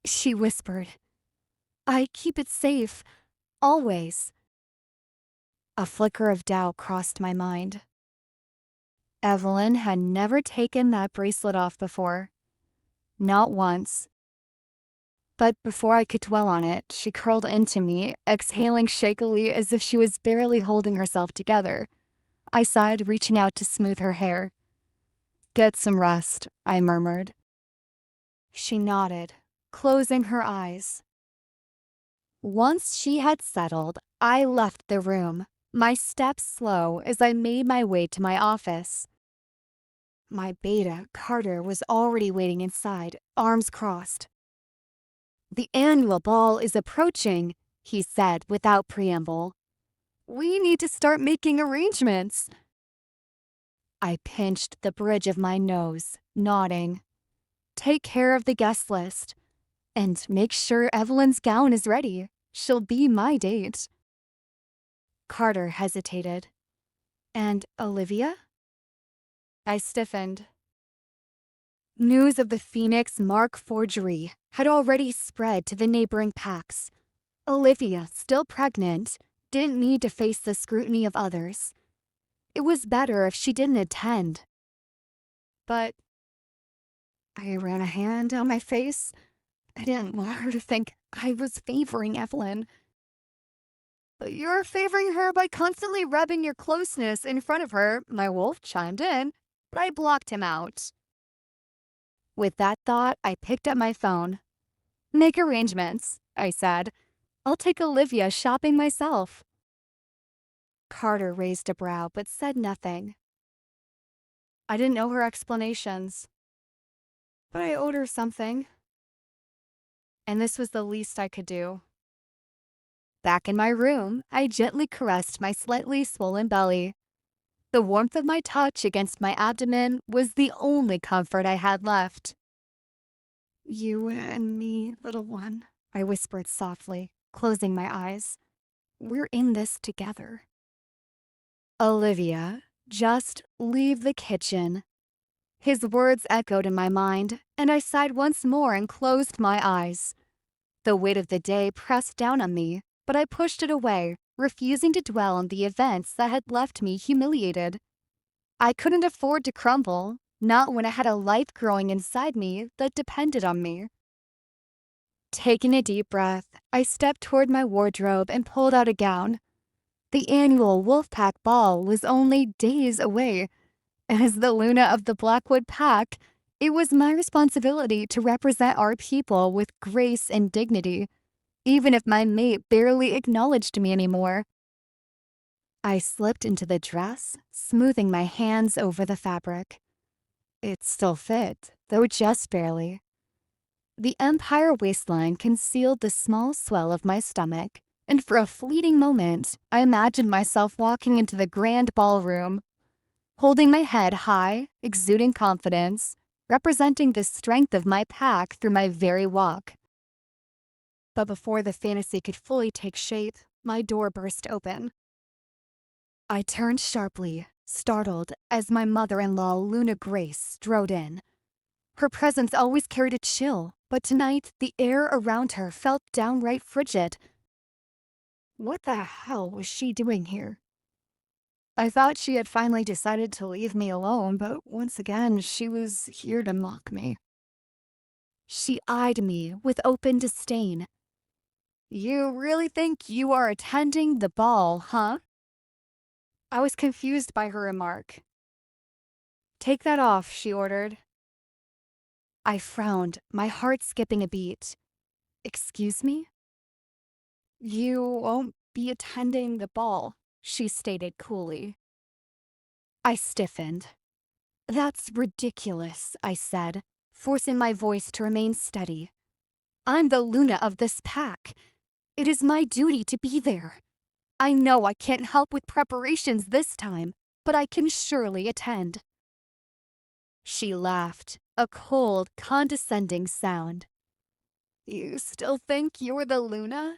she whispered. I keep it safe, always. A flicker of doubt crossed my mind. Evelyn had never taken that bracelet off before. Not once. But before I could dwell on it, she curled into me, exhaling shakily as if she was barely holding herself together. I sighed, reaching out to smooth her hair. Get some rest, I murmured. She nodded, closing her eyes. Once she had settled, I left the room, my steps slow as I made my way to my office. My beta, Carter, was already waiting inside, arms crossed. The annual ball is approaching, he said without preamble. We need to start making arrangements. I pinched the bridge of my nose, nodding. Take care of the guest list. And make sure Evelyn's gown is ready. She'll be my date. Carter hesitated. And Olivia? I stiffened. News of the Phoenix Mark forgery had already spread to the neighboring packs. Olivia, still pregnant, didn't need to face the scrutiny of others. It was better if she didn't attend. But I ran a hand down my face. I didn't want her to think I was favoring Evelyn. But you're favoring her by constantly rubbing your closeness in front of her, my wolf chimed in, but I blocked him out. With that thought, I picked up my phone. Make arrangements, I said. I'll take Olivia shopping myself. Carter raised a brow but said nothing. I didn't know her explanations, but I owed her something. And this was the least I could do. Back in my room, I gently caressed my slightly swollen belly. The warmth of my touch against my abdomen was the only comfort I had left. You and me, little one, I whispered softly, closing my eyes. We're in this together. Olivia, just leave the kitchen. His words echoed in my mind, and I sighed once more and closed my eyes. The weight of the day pressed down on me, but I pushed it away, refusing to dwell on the events that had left me humiliated. I couldn't afford to crumble, not when I had a life growing inside me that depended on me. Taking a deep breath, I stepped toward my wardrobe and pulled out a gown. The annual Wolfpack Ball was only days away. As the Luna of the Blackwood Pack, it was my responsibility to represent our people with grace and dignity, even if my mate barely acknowledged me anymore. I slipped into the dress, smoothing my hands over the fabric. It still fit, though just barely. The empire waistline concealed the small swell of my stomach, and for a fleeting moment, I imagined myself walking into the grand ballroom, holding my head high, exuding confidence, representing the strength of my pack through my very walk. But before the fantasy could fully take shape, my door burst open. I turned sharply, startled, as my mother-in-law Luna Grace strode in. Her presence always carried a chill, but tonight the air around her felt downright frigid. What the hell was she doing here? I thought she had finally decided to leave me alone, but once again she was here to mock me. She eyed me with open disdain. You really think you are attending the ball, huh? I was confused by her remark. Take that off, she ordered. I frowned, my heart skipping a beat. Excuse me? You won't be attending the ball, she stated coolly. I stiffened. That's ridiculous, I said, forcing my voice to remain steady. I'm the Luna of this pack. It is my duty to be there. I know I can't help with preparations this time, but I can surely attend. She laughed, a cold, condescending sound. You still think you're the Luna?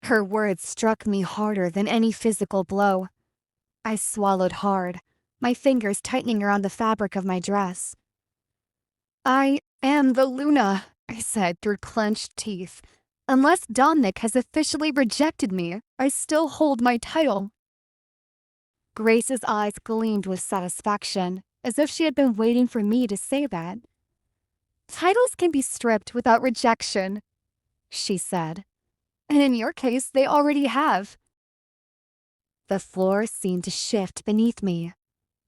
Her words struck me harder than any physical blow. I swallowed hard, my fingers tightening around the fabric of my dress. I am the Luna, I said through clenched teeth. Unless Dominic has officially rejected me, I still hold my title. Grace's eyes gleamed with satisfaction, as if she had been waiting for me to say that. Titles can be stripped without rejection, she said. And in your case, they already have. The floor seemed to shift beneath me.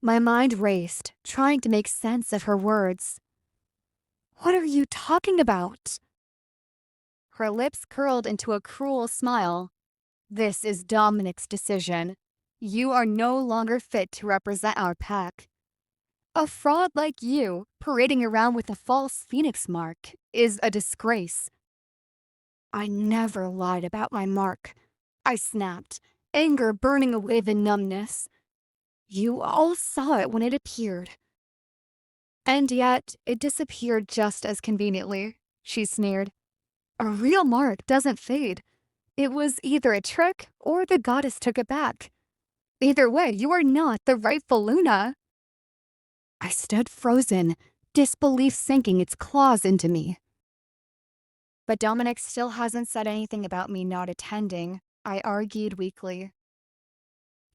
My mind raced, trying to make sense of her words. What are you talking about? Her lips curled into a cruel smile. This is Dominic's decision. You are no longer fit to represent our pack. A fraud like you, parading around with a false phoenix mark, is a disgrace. I never lied about my mark, I snapped, anger burning away the numbness. You all saw it when it appeared. And yet, it disappeared just as conveniently, she sneered. A real mark doesn't fade. It was either a trick or the goddess took it back. Either way, you are not the rightful Luna. I stood frozen, disbelief sinking its claws into me. But Dominic still hasn't said anything about me not attending, I argued weakly.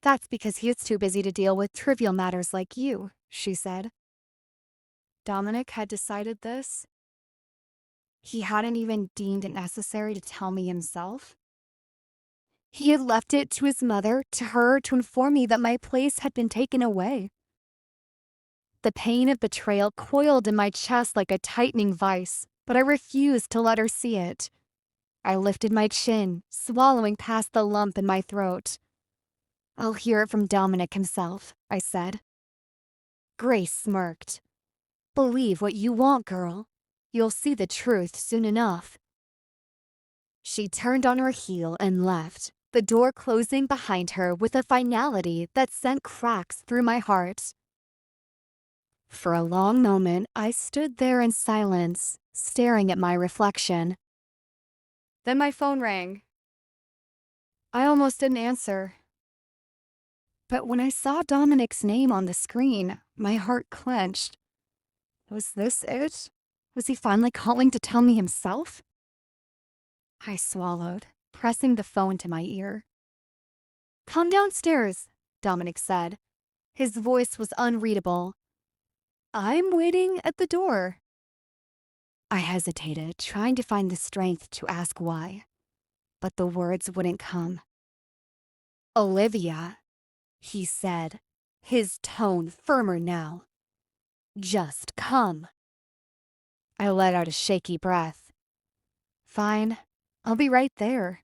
That's because he is too busy to deal with trivial matters like you, she said. Dominic had decided this. He hadn't even deemed it necessary to tell me himself. He had left it to his mother, to her, to inform me that my place had been taken away. The pain of betrayal coiled in my chest like a tightening vice, but I refused to let her see it. I lifted my chin, swallowing past the lump in my throat. I'll hear it from Dominic himself, I said. Grace smirked. Believe what you want, girl. You'll see the truth soon enough. She turned on her heel and left, the door closing behind her with a finality that sent cracks through my heart. For a long moment, I stood there in silence, staring at my reflection. Then my phone rang. I almost didn't answer. But when I saw Dominic's name on the screen, my heart clenched. Was this it? Was he finally calling to tell me himself? I swallowed, pressing the phone to my ear. Come downstairs, Dominic said. His voice was unreadable. I'm waiting at the door. I hesitated, trying to find the strength to ask why, but the words wouldn't come. Olivia, he said, his tone firmer now. Just come. I let out a shaky breath. Fine, I'll be right there.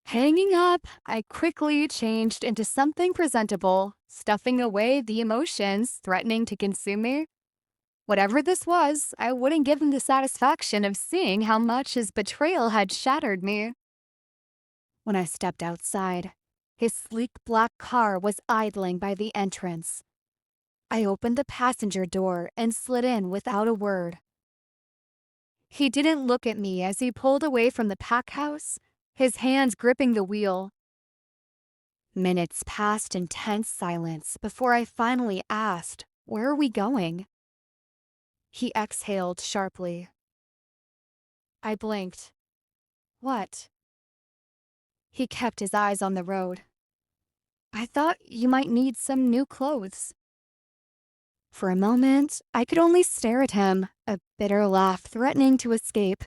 Hanging up, I quickly changed into something presentable, stuffing away the emotions threatening to consume me. Whatever this was, I wouldn't give him the satisfaction of seeing how much his betrayal had shattered me. When I stepped outside, his sleek black car was idling by the entrance. I opened the passenger door and slid in without a word. He didn't look at me as he pulled away from the pack house, his hands gripping the wheel. Minutes passed in tense silence before I finally asked, "Where are we going?" He exhaled sharply. I blinked. What? He kept his eyes on the road. I thought you might need some new clothes. For a moment, I could only stare at him, a bitter laugh threatening to escape.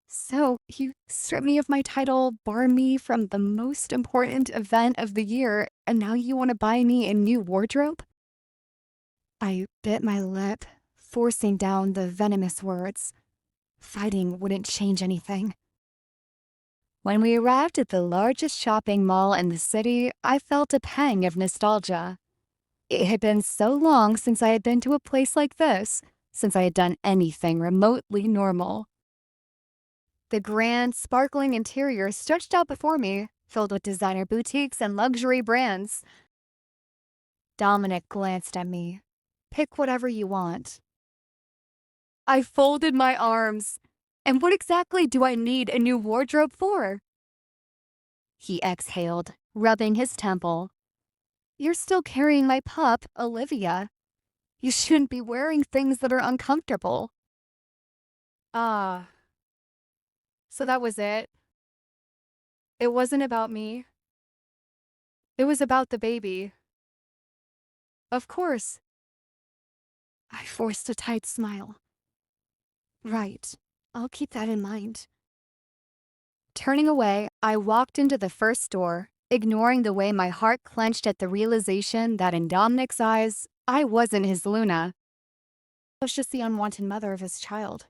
So, you stripped me of my title, barred me from the most important event of the year, and now you want to buy me a new wardrobe? I bit my lip, forcing down the venomous words. Fighting wouldn't change anything. When we arrived at the largest shopping mall in the city, I felt a pang of nostalgia. It had been so long since I had been to a place like this, since I had done anything remotely normal. The grand, sparkling interior stretched out before me, filled with designer boutiques and luxury brands. Dominic glanced at me. Pick whatever you want. I folded my arms. And what exactly do I need a new wardrobe for? He exhaled, rubbing his temple. You're still carrying my pup, Olivia. You shouldn't be wearing things that are uncomfortable. Ah. So that was it. It wasn't about me. It was about the baby. Of course. I forced a tight smile. Right. I'll keep that in mind. Turning away, I walked into the first door, ignoring the way my heart clenched at the realization that in Dominic's eyes, I wasn't his Luna. I was just the unwanted mother of his child.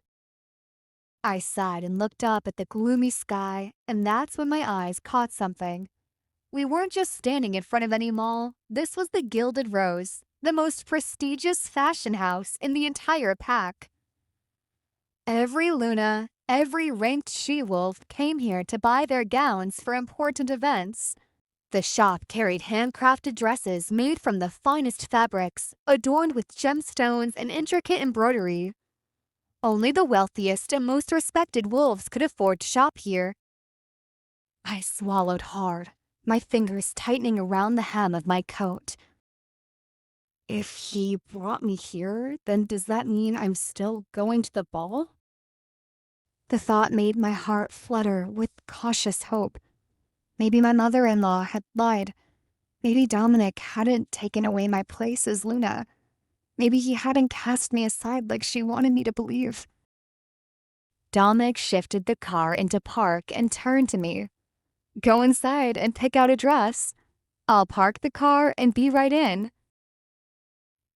I sighed and looked up at the gloomy sky, and that's when my eyes caught something. We weren't just standing in front of any mall. This was the Gilded Rose, the most prestigious fashion house in the entire pack. Every Luna, every ranked she-wolf came here to buy their gowns for important events. The shop carried handcrafted dresses made from the finest fabrics, adorned with gemstones and intricate embroidery. Only the wealthiest and most respected wolves could afford to shop here. I swallowed hard, my fingers tightening around the hem of my coat. If he brought me here, then does that mean I'm still going to the ball? The thought made my heart flutter with cautious hope. Maybe my mother-in-law had lied. Maybe Dominic hadn't taken away my place as Luna. Maybe he hadn't cast me aside like she wanted me to believe. Dominic shifted the car into park and turned to me. Go inside and pick out a dress. I'll park the car and be right in.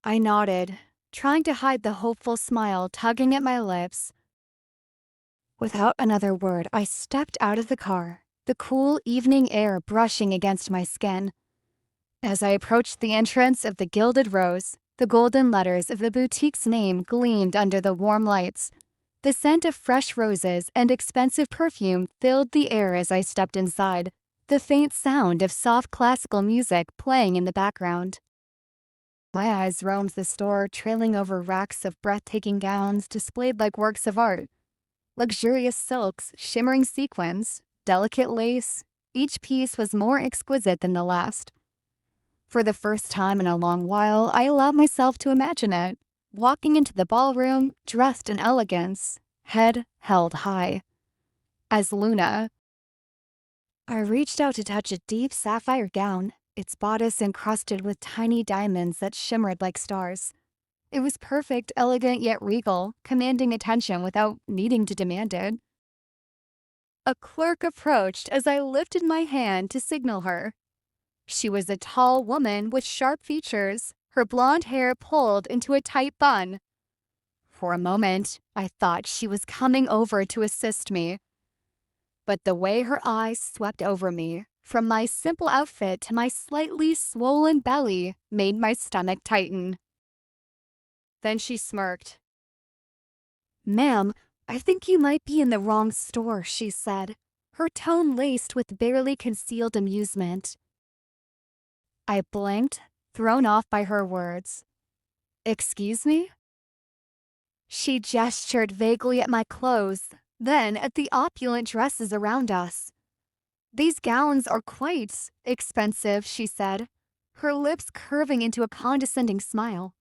I nodded, trying to hide the hopeful smile tugging at my lips. Without another word, I stepped out of the car, the cool evening air brushing against my skin. As I approached the entrance of the Gilded Rose, the golden letters of the boutique's name gleamed under the warm lights. The scent of fresh roses and expensive perfume filled the air as I stepped inside, the faint sound of soft classical music playing in the background. My eyes roamed the store, trailing over racks of breathtaking gowns displayed like works of art. Luxurious silks, shimmering sequins, delicate lace, each piece was more exquisite than the last. For the first time in a long while, I allowed myself to imagine it, walking into the ballroom, dressed in elegance, head held high. As Luna, I reached out to touch a deep sapphire gown, its bodice encrusted with tiny diamonds that shimmered like stars. It was perfect, elegant, yet regal, commanding attention without needing to demand it. A clerk approached as I lifted my hand to signal her. She was a tall woman with sharp features, her blonde hair pulled into a tight bun. For a moment, I thought she was coming over to assist me. But the way her eyes swept over me, from my simple outfit to my slightly swollen belly, made my stomach tighten. Then she smirked. "Ma'am, I think you might be in the wrong store," she said, her tone laced with barely concealed amusement. I blinked, thrown off by her words. "Excuse me?" She gestured vaguely at my clothes, then at the opulent dresses around us. "These gowns are quite expensive," she said, her lips curving into a condescending smile.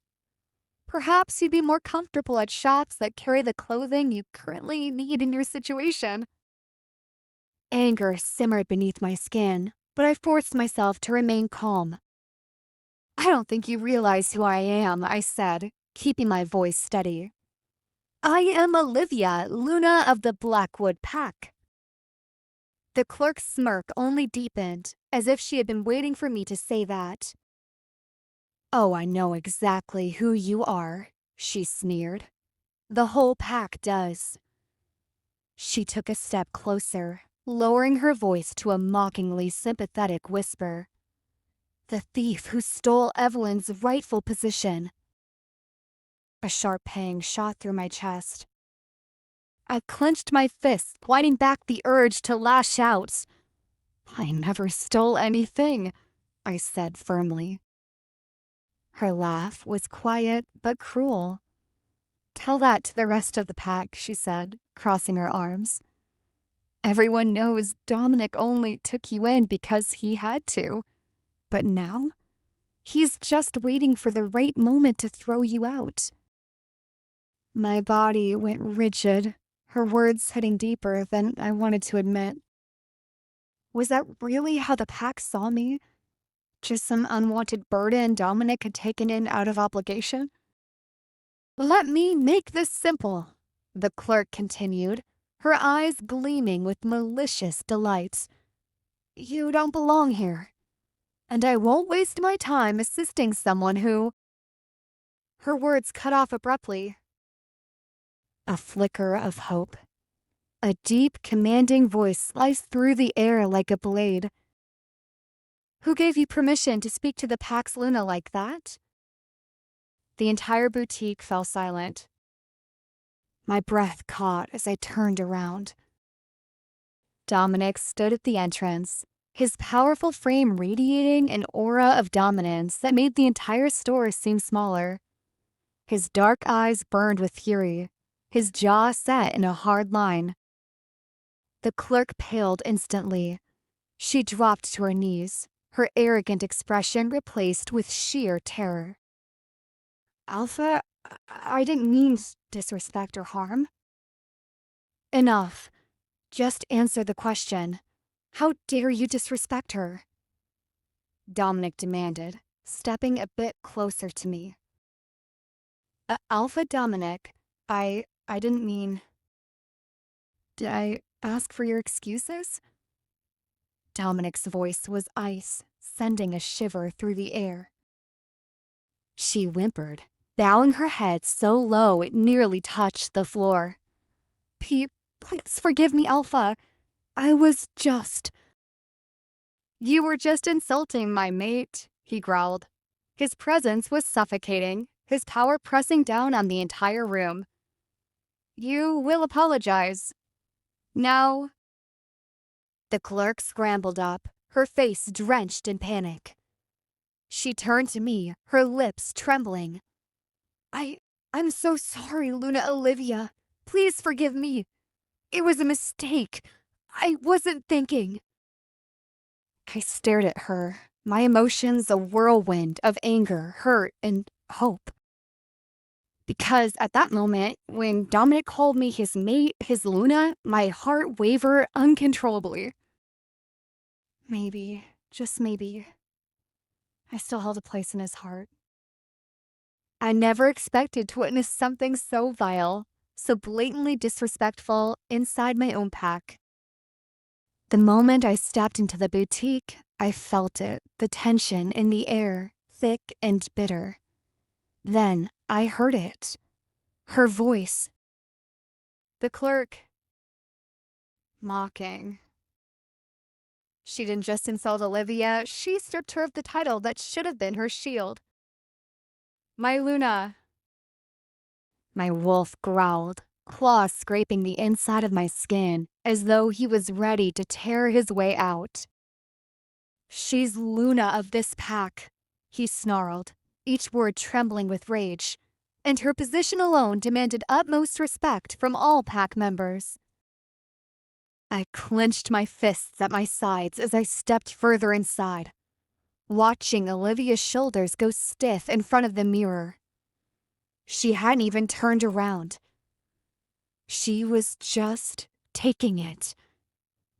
"Perhaps you'd be more comfortable at shops that carry the clothing you currently need in your situation." Anger simmered beneath my skin, but I forced myself to remain calm. "I don't think you realize who I am," I said, keeping my voice steady. "I am Olivia, Luna of the Blackwood Pack." The clerk's smirk only deepened, as if she had been waiting for me to say that. "Oh, I know exactly who you are," she sneered. "The whole pack does." She took a step closer, lowering her voice to a mockingly sympathetic whisper. "The thief who stole Evelyn's rightful position." A sharp pang shot through my chest. I clenched my fists, fighting back the urge to lash out. "I never stole anything," I said firmly. Her laugh was quiet but cruel. "Tell that to the rest of the pack," she said, crossing her arms. "Everyone knows Dominic only took you in because he had to. But now, he's just waiting for the right moment to throw you out." My body went rigid, her words hitting deeper than I wanted to admit. Was that really how the pack saw me? Just some unwanted burden Dominic had taken in out of obligation? "Let me make this simple," the clerk continued, her eyes gleaming with malicious delight. "You don't belong here, and I won't waste my time assisting someone who—" Her words cut off abruptly. A flicker of hope. A deep, commanding voice sliced through the air like a blade. "Who gave you permission to speak to the Pax Luna like that?" The entire boutique fell silent. My breath caught as I turned around. Dominic stood at the entrance, his powerful frame radiating an aura of dominance that made the entire store seem smaller. His dark eyes burned with fury, his jaw set in a hard line. The clerk paled instantly. She dropped to her knees, her arrogant expression replaced with sheer terror. Alpha, I didn't mean disrespect or harm. Enough. Just answer the question. How dare you disrespect her? Dominic demanded, stepping a bit closer to me. Alpha Dominic, I didn't mean... Did I ask for your excuses? Dominic's voice was ice, sending a shiver through the air. She whimpered, bowing her head so low it nearly touched the floor. Please forgive me, Alpha. I was just... You were just insulting my mate, he growled. His presence was suffocating, his power pressing down on the entire room. You will apologize. Now... The clerk scrambled up, her face drenched in panic. She turned to me, her lips trembling. I'm so sorry, Luna Olivia. Please forgive me. It was a mistake. I wasn't thinking. I stared at her, my emotions a whirlwind of anger, hurt, and hope. Because at that moment, when Dominic called me his mate, his Luna, my heart wavered uncontrollably. Maybe, just maybe, I still held a place in his heart. I never expected to witness something so vile, so blatantly disrespectful inside my own pack. The moment I stepped into the boutique, I felt it, the tension in the air, thick and bitter. Then I heard it. Her voice. The clerk. Mocking. She didn't just insult Olivia, she stripped her of the title that should have been her shield. My Luna. My wolf growled, claws scraping the inside of my skin as though he was ready to tear his way out. She's Luna of this pack, he snarled, each word trembling with rage, and her position alone demanded utmost respect from all pack members. I clenched my fists at my sides as I stepped further inside, watching Olivia's shoulders go stiff in front of the mirror. She hadn't even turned around. She was just taking it,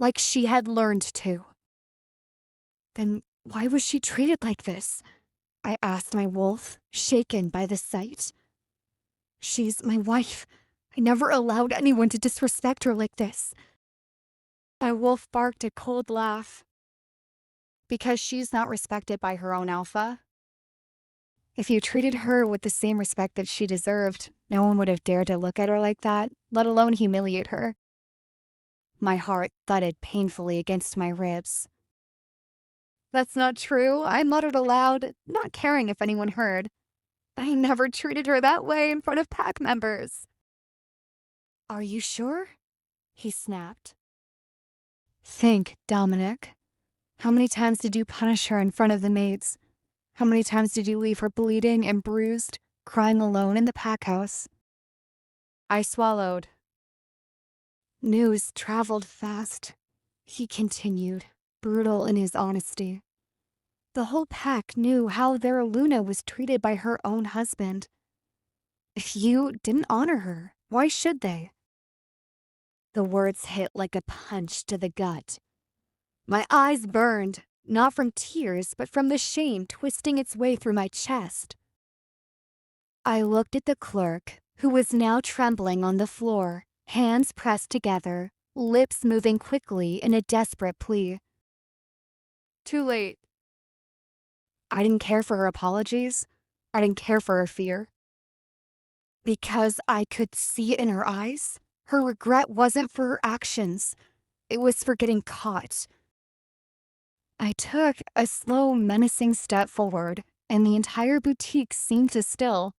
like she had learned to. Then why was she treated like this? I asked my wolf, shaken by the sight. She's my wife. I never allowed anyone to disrespect her like this. My wolf barked a cold laugh. Because she's not respected by her own alpha. If you treated her with the same respect that she deserved, no one would have dared to look at her like that, let alone humiliate her. My heart thudded painfully against my ribs. That's not true, I muttered aloud, not caring if anyone heard. I never treated her that way in front of pack members. Are you sure? He snapped. Think, Dominic. How many times did you punish her in front of the maids? How many times did you leave her bleeding and bruised, crying alone in the pack house? I swallowed. News traveled fast, he continued, brutal in his honesty. The whole pack knew how their Luna was treated by her own husband. If you didn't honor her, why should they? The words hit like a punch to the gut. My eyes burned, not from tears, but from the shame twisting its way through my chest. I looked at the clerk, who was now trembling on the floor, hands pressed together, lips moving quickly in a desperate plea. Too late. I didn't care for her apologies. I didn't care for her fear. Because I could see it in her eyes, her regret wasn't for her actions. It was for getting caught. I took a slow, menacing step forward, and the entire boutique seemed to still.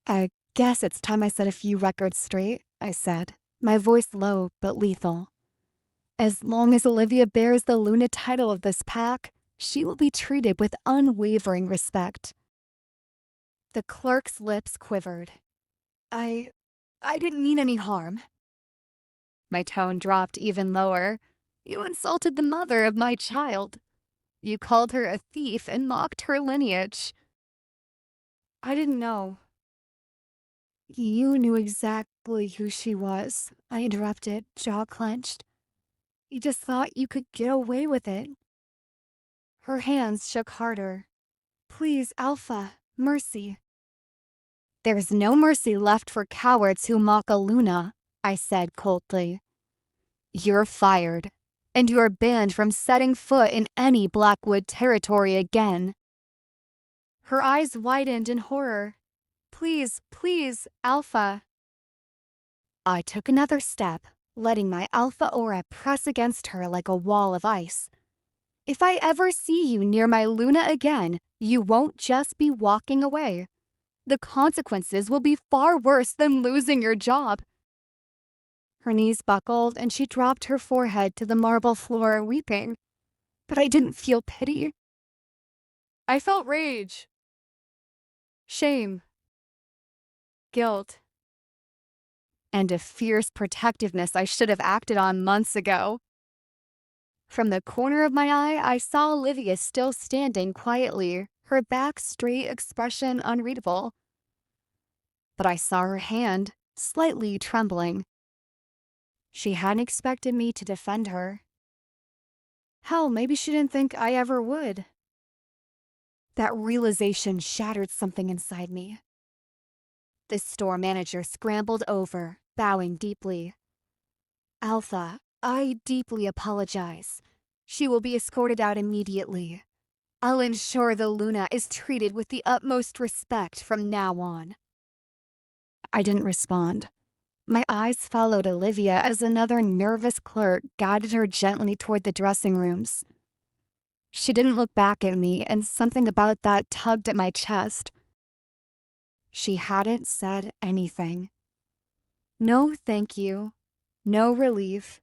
I guess it's time I set a few records straight, I said, my voice low but lethal. As long as Olivia bears the Luna title of this pack, she will be treated with unwavering respect. The clerk's lips quivered. I didn't mean any harm. My tone dropped even lower. You insulted the mother of my child. You called her a thief and mocked her lineage. I didn't know. You knew exactly who she was, I interrupted, jaw clenched. You just thought you could get away with it. Her hands shook harder. Please, Alpha, mercy. There's no mercy left for cowards who mock a Luna, I said coldly. You're fired, and you're banned from setting foot in any Blackwood territory again. Her eyes widened in horror. Please, please, Alpha. I took another step, letting my Alpha aura press against her like a wall of ice. If I ever see you near my Luna again, you won't just be walking away. The consequences will be far worse than losing your job. Her knees buckled and she dropped her forehead to the marble floor, weeping. But I didn't feel pity. I felt rage, shame, guilt, and a fierce protectiveness I should have acted on months ago. From the corner of my eye, I saw Olivia still standing quietly, her back straight, expression unreadable. But I saw her hand, slightly trembling. She hadn't expected me to defend her. Hell, maybe she didn't think I ever would. That realization shattered something inside me. The store manager scrambled over, bowing deeply. Alpha, I deeply apologize. She will be escorted out immediately. I'll ensure the Luna is treated with the utmost respect from now on. I didn't respond. My eyes followed Olivia as another nervous clerk guided her gently toward the dressing rooms. She didn't look back at me, and something about that tugged at my chest. She hadn't said anything. No thank you. No relief.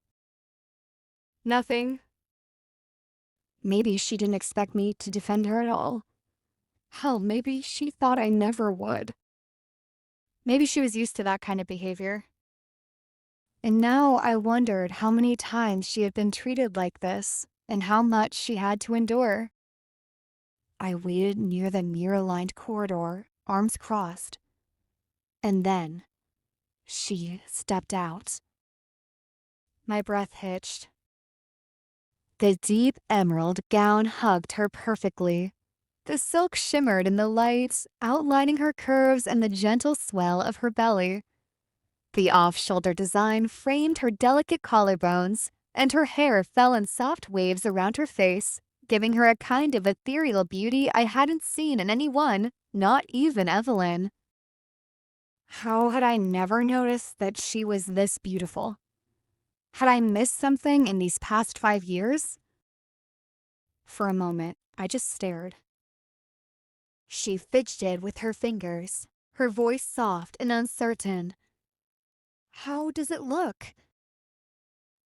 Nothing. Maybe she didn't expect me to defend her at all. Hell, maybe she thought I never would. Maybe she was used to that kind of behavior. And now I wondered how many times she had been treated like this and how much she had to endure. I waited near the mirror-lined corridor, arms crossed. And then she stepped out. My breath hitched. The deep emerald gown hugged her perfectly. The silk shimmered in the light, outlining her curves and the gentle swell of her belly. The off-shoulder design framed her delicate collarbones, and her hair fell in soft waves around her face, giving her a kind of ethereal beauty I hadn't seen in anyone, not even Evelyn. How had I never noticed that she was this beautiful? Had I missed something in these past 5 years? For a moment, I just stared. She fidgeted with her fingers, her voice soft and uncertain. How does it look?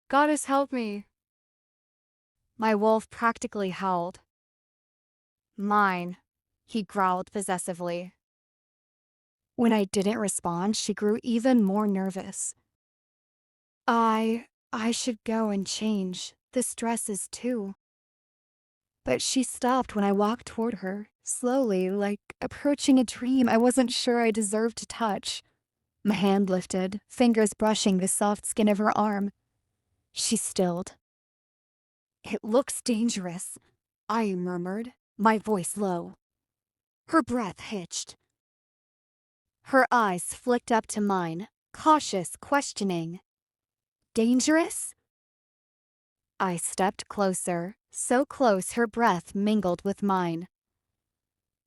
Goddess help me. My wolf practically howled. Mine, he growled possessively. When I didn't respond, she grew even more nervous. I should go and change. This dress is too. But she stopped when I walked toward her, slowly, like approaching a dream I wasn't sure I deserved to touch. My hand lifted, fingers brushing the soft skin of her arm. She stilled. It looks dangerous, I murmured, my voice low. Her breath hitched. Her eyes flicked up to mine, cautious, questioning. Dangerous? I stepped closer, so close her breath mingled with mine.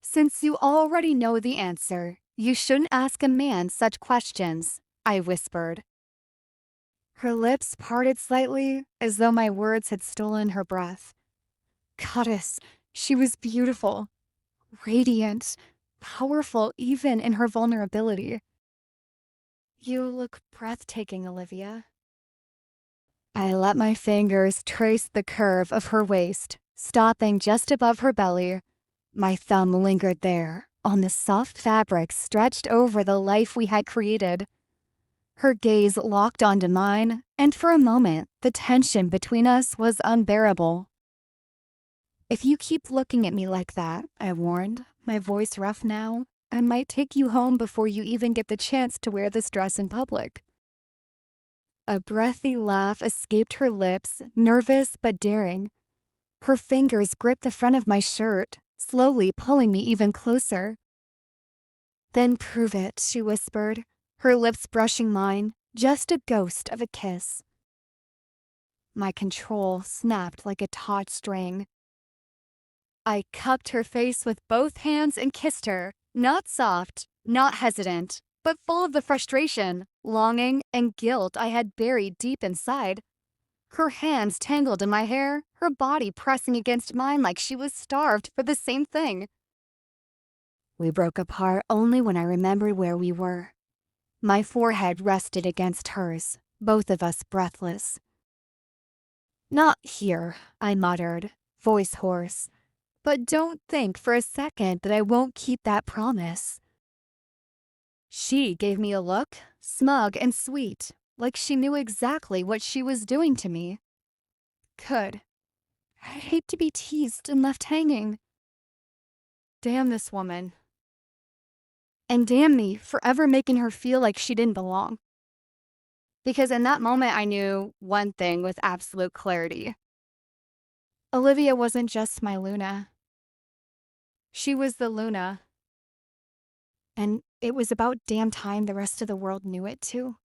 Since you already know the answer, you shouldn't ask a man such questions, I whispered. Her lips parted slightly, as though my words had stolen her breath. Goddess, she was beautiful, radiant, powerful even in her vulnerability. You look breathtaking, Olivia. I let my fingers trace the curve of her waist, stopping just above her belly. My thumb lingered there, on the soft fabric stretched over the life we had created. Her gaze locked onto mine, and for a moment, the tension between us was unbearable. "If you keep looking at me like that," I warned, my voice rough now, "I might take you home before you even get the chance to wear this dress in public." A breathy laugh escaped her lips, nervous but daring. Her fingers gripped the front of my shirt, slowly pulling me even closer. "Then prove it," she whispered, her lips brushing mine, just a ghost of a kiss. My control snapped like a taut string. I cupped her face with both hands and kissed her, not soft, not hesitant, but full of the frustration, longing, and guilt I had buried deep inside. Her hands tangled in my hair, her body pressing against mine like she was starved for the same thing. We broke apart only when I remembered where we were. My forehead rested against hers, both of us breathless. "Not here," I muttered, voice hoarse. "But don't think for a second that I won't keep that promise." She gave me a look, smug and sweet, like she knew exactly what she was doing to me. Good. I hate to be teased and left hanging. Damn this woman. And damn me for ever making her feel like she didn't belong. Because in that moment I knew one thing with absolute clarity. Olivia wasn't just my Luna. She was the Luna. And it was about damn time the rest of the world knew it too.